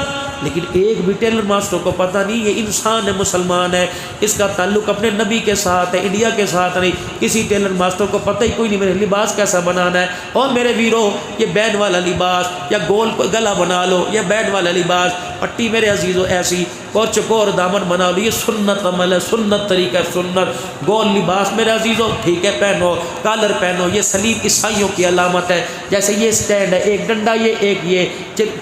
لیکن ایک بھی ٹیلر ماسٹر کو پتہ نہیں یہ انسان ہے، مسلمان ہے، اس کا تعلق اپنے نبی کے ساتھ ہے، انڈیا کے ساتھ نہیں۔ کسی ٹیلر ماسٹر کو پتہ ہی کوئی نہیں میرے لباس کیسا بنانا ہے۔ اور میرے ویرو، یہ بینڈ والا لباس یا گول گلا بنا لو، یہ بینڈ والا لباس، پٹی میرے عزیزو ایسی، اور چکور دامن بنا لو، یہ سنت عمل ہے، سنت طریقہ ہے، سنت۔ گول لباس میرے عزیزو ٹھیک ہے پہنو، کالر پہنو، یہ سلیب عیسائیوں کی علامت ہے۔ جیسے یہ سٹینڈ ہے، ایک ڈنڈا یہ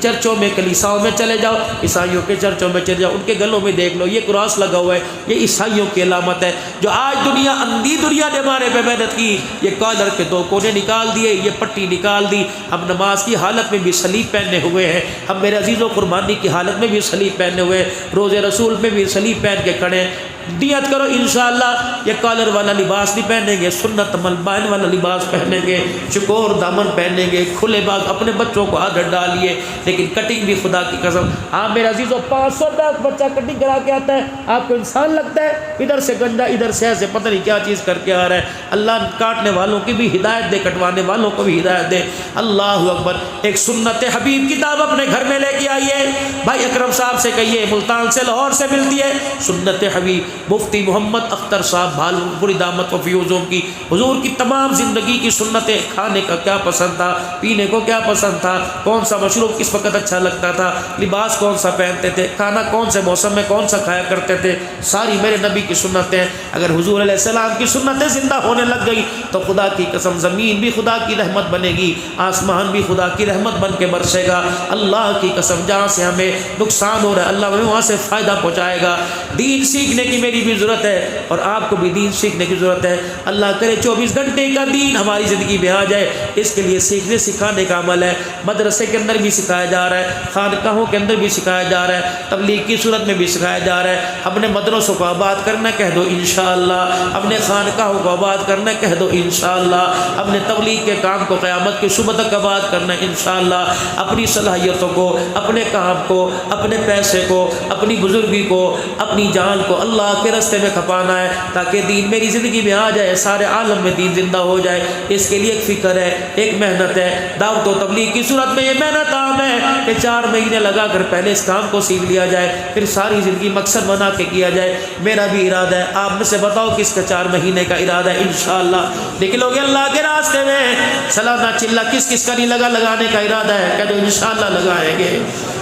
چرچوں میں کلیساؤں میں چلے جاؤ، عیسائیوں کے چرچوں میں چلے جاؤ، ان کے گلوں میں دیکھ لو یہ کراس لگا ہوا ہے، یہ عیسائیوں کی علامت ہے۔ جو آج دنیا اندھی دنیا نے ہمارے پہ محنت کی، یہ کالر کے 2 کونے نکال دیے، یہ پٹی نکال دی، ہم نماز کی حالت میں بھی سلیب پہنے ہوئے ہیں، ہم میرے عزیزوں قربانی کی حالت میں بھی سلیب پہنے ہوئے ہیں، روزے رسول میں بھی سلیب پہن کے کھڑے ہیں۔ نیت کرو انشاءاللہ یہ کالر والا لباس نہیں پہنیں گے، سنت ملبائن والا لباس پہنیں گے، چکور دامن پہنیں گے، کھلے باغ اپنے بچوں کو عادت ڈالیے، لیکن کٹنگ بھی خدا کی قسم۔ آپ میرے عزیزوں 500 روپے بچہ کٹنگ کرا کے آتا ہے، آپ کو انسان لگتا ہے؟ ادھر سے گنجا ادھر سے ایسے پتہ نہیں کیا چیز کر کے آ رہا ہے۔ اللہ کاٹنے والوں کی بھی ہدایت دے، کٹوانے والوں کو بھی ہدایت دے۔ اللہ اکبر۔ ایک سنت حبیب کتاب اپنے گھر میں لے کے آئیے، بھائی اکرم صاحب سے کہیے، ملتان سے لاہور سے ملتی ہے سنت حبیب، مفتی محمد اختر صاحب بھالپوری دامت و فیوزوں کی، حضور کی تمام زندگی کی سنتیں، کھانے کا کیا پسند تھا، پینے کو کیا پسند تھا، کون سا مشروب کس وقت اچھا لگتا تھا، لباس کون سا پہنتے تھے، کھانا کون سے موسم میں کون سا کھایا کرتے تھے، ساری میرے نبی کی سنتیں۔ اگر حضور علیہ السلام کی سنتیں زندہ ہونے لگ گئی تو خدا کی قسم زمین بھی خدا کی رحمت بنے گی، آسمان بھی خدا کی رحمت بن کے برسے گا۔ اللہ کی قسم جہاں سے ہمیں نقصان ہو رہا ہے اللہ ہمیں وہاں سے فائدہ پہنچائے گا۔ دین سیکھنے کی میری بھی ضرورت ہے اور آپ کو بھی دین سیکھنے کی ضرورت ہے۔ اللہ کرے 24 گھنٹے کا دین ہماری زندگی میں آ جائے، اس کے لیے سیکھنے سکھانے کا عمل ہے۔ مدرسے کے اندر بھی سکھایا جا رہا ہے، خانقاہوں کے اندر بھی سکھایا جا رہا ہے، تبلیغ کی صورت میں بھی سکھایا جا رہا ہے۔ اپنے مدرسوں کو آباد کرنا کہہ دو انشاءاللہ، اپنے خانقاہوں کو آباد کرنا کہہ دو انشاءاللہ، اپنے تبلیغ کے کام کو قیامت کے صبح تک آباد کرنا انشاءاللہ، اپنی صلاحیتوں کو، اپنے کام کو، اپنے پیسے کو، اپنی بزرگی کو، اپنی جان کو اللہ کے راستے میں کھپانا ہے تاکہ دین میری زندگی میں آ جائے، سارے عالم میں دین زندہ ہو جائے۔ اس کے لیے ایک فکر ہے، ایک محنت ہے۔ دعوت و تبلیغ کی صورت میں یہ محنت عام ہے کہ 4 مہینے لگا کر پہلے اس کام کو سیکھ لیا جائے، پھر ساری زندگی مقصد بنا کے کیا جائے۔ میرا بھی ارادہ ہے، آپ میں سے بتاؤ کس کا 4 مہینے کا ارادہ ہے؟ انشاءاللہ نکلو گے اللہ کے راستے میں۔ سالانہ چلہ کس کس کا نہیں لگانے کا ارادہ ہے؟ کہ جو انشاءاللہ لگائیں گے۔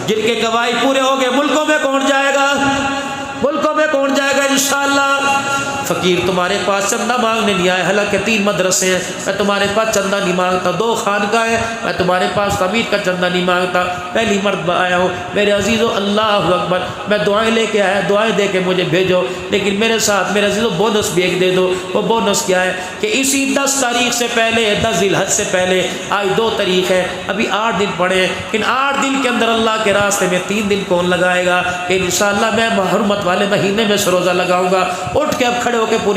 جن کے گواہی پورے ہو گئے ملکوں میں کون جائے گا؟ ملکوں میں کون جائے گا انشاءاللہ؟ فقیر تمہارے پاس چندہ مانگنے نہیں آئے، حالانکہ 3 مدرسے ہیں، میں تمہارے پاس چندہ نہیں مانگتا، 2 خانقاہ ہیں، میں تمہارے پاس تعمیر کا چندہ نہیں مانگتا، پہلی مرتبہ آیا ہوں۔ میرے عزیزو اللہ اکبر، میں دعائیں لے کے آیا، دعائیں دے کے مجھے بھیجو، لیکن میرے ساتھ میرے عزیزو بونس بھی ایک دے دو۔ وہ بونس کیا ہے کہ اسی 10 تاریخ سے پہلے، 10 ذی الحج سے پہلے، آج 2 تاریخ ہے، ابھی 8 دن پڑے ہیں، ان 8 دن کے اندر اللہ کے راستے میں 3 دن کون لگائے گا؟ کہ انشاءاللہ میں حرمت والے مہینے میں روزہ لگاؤں گا۔ اٹھ کے اب کھڑے ہو کے پوری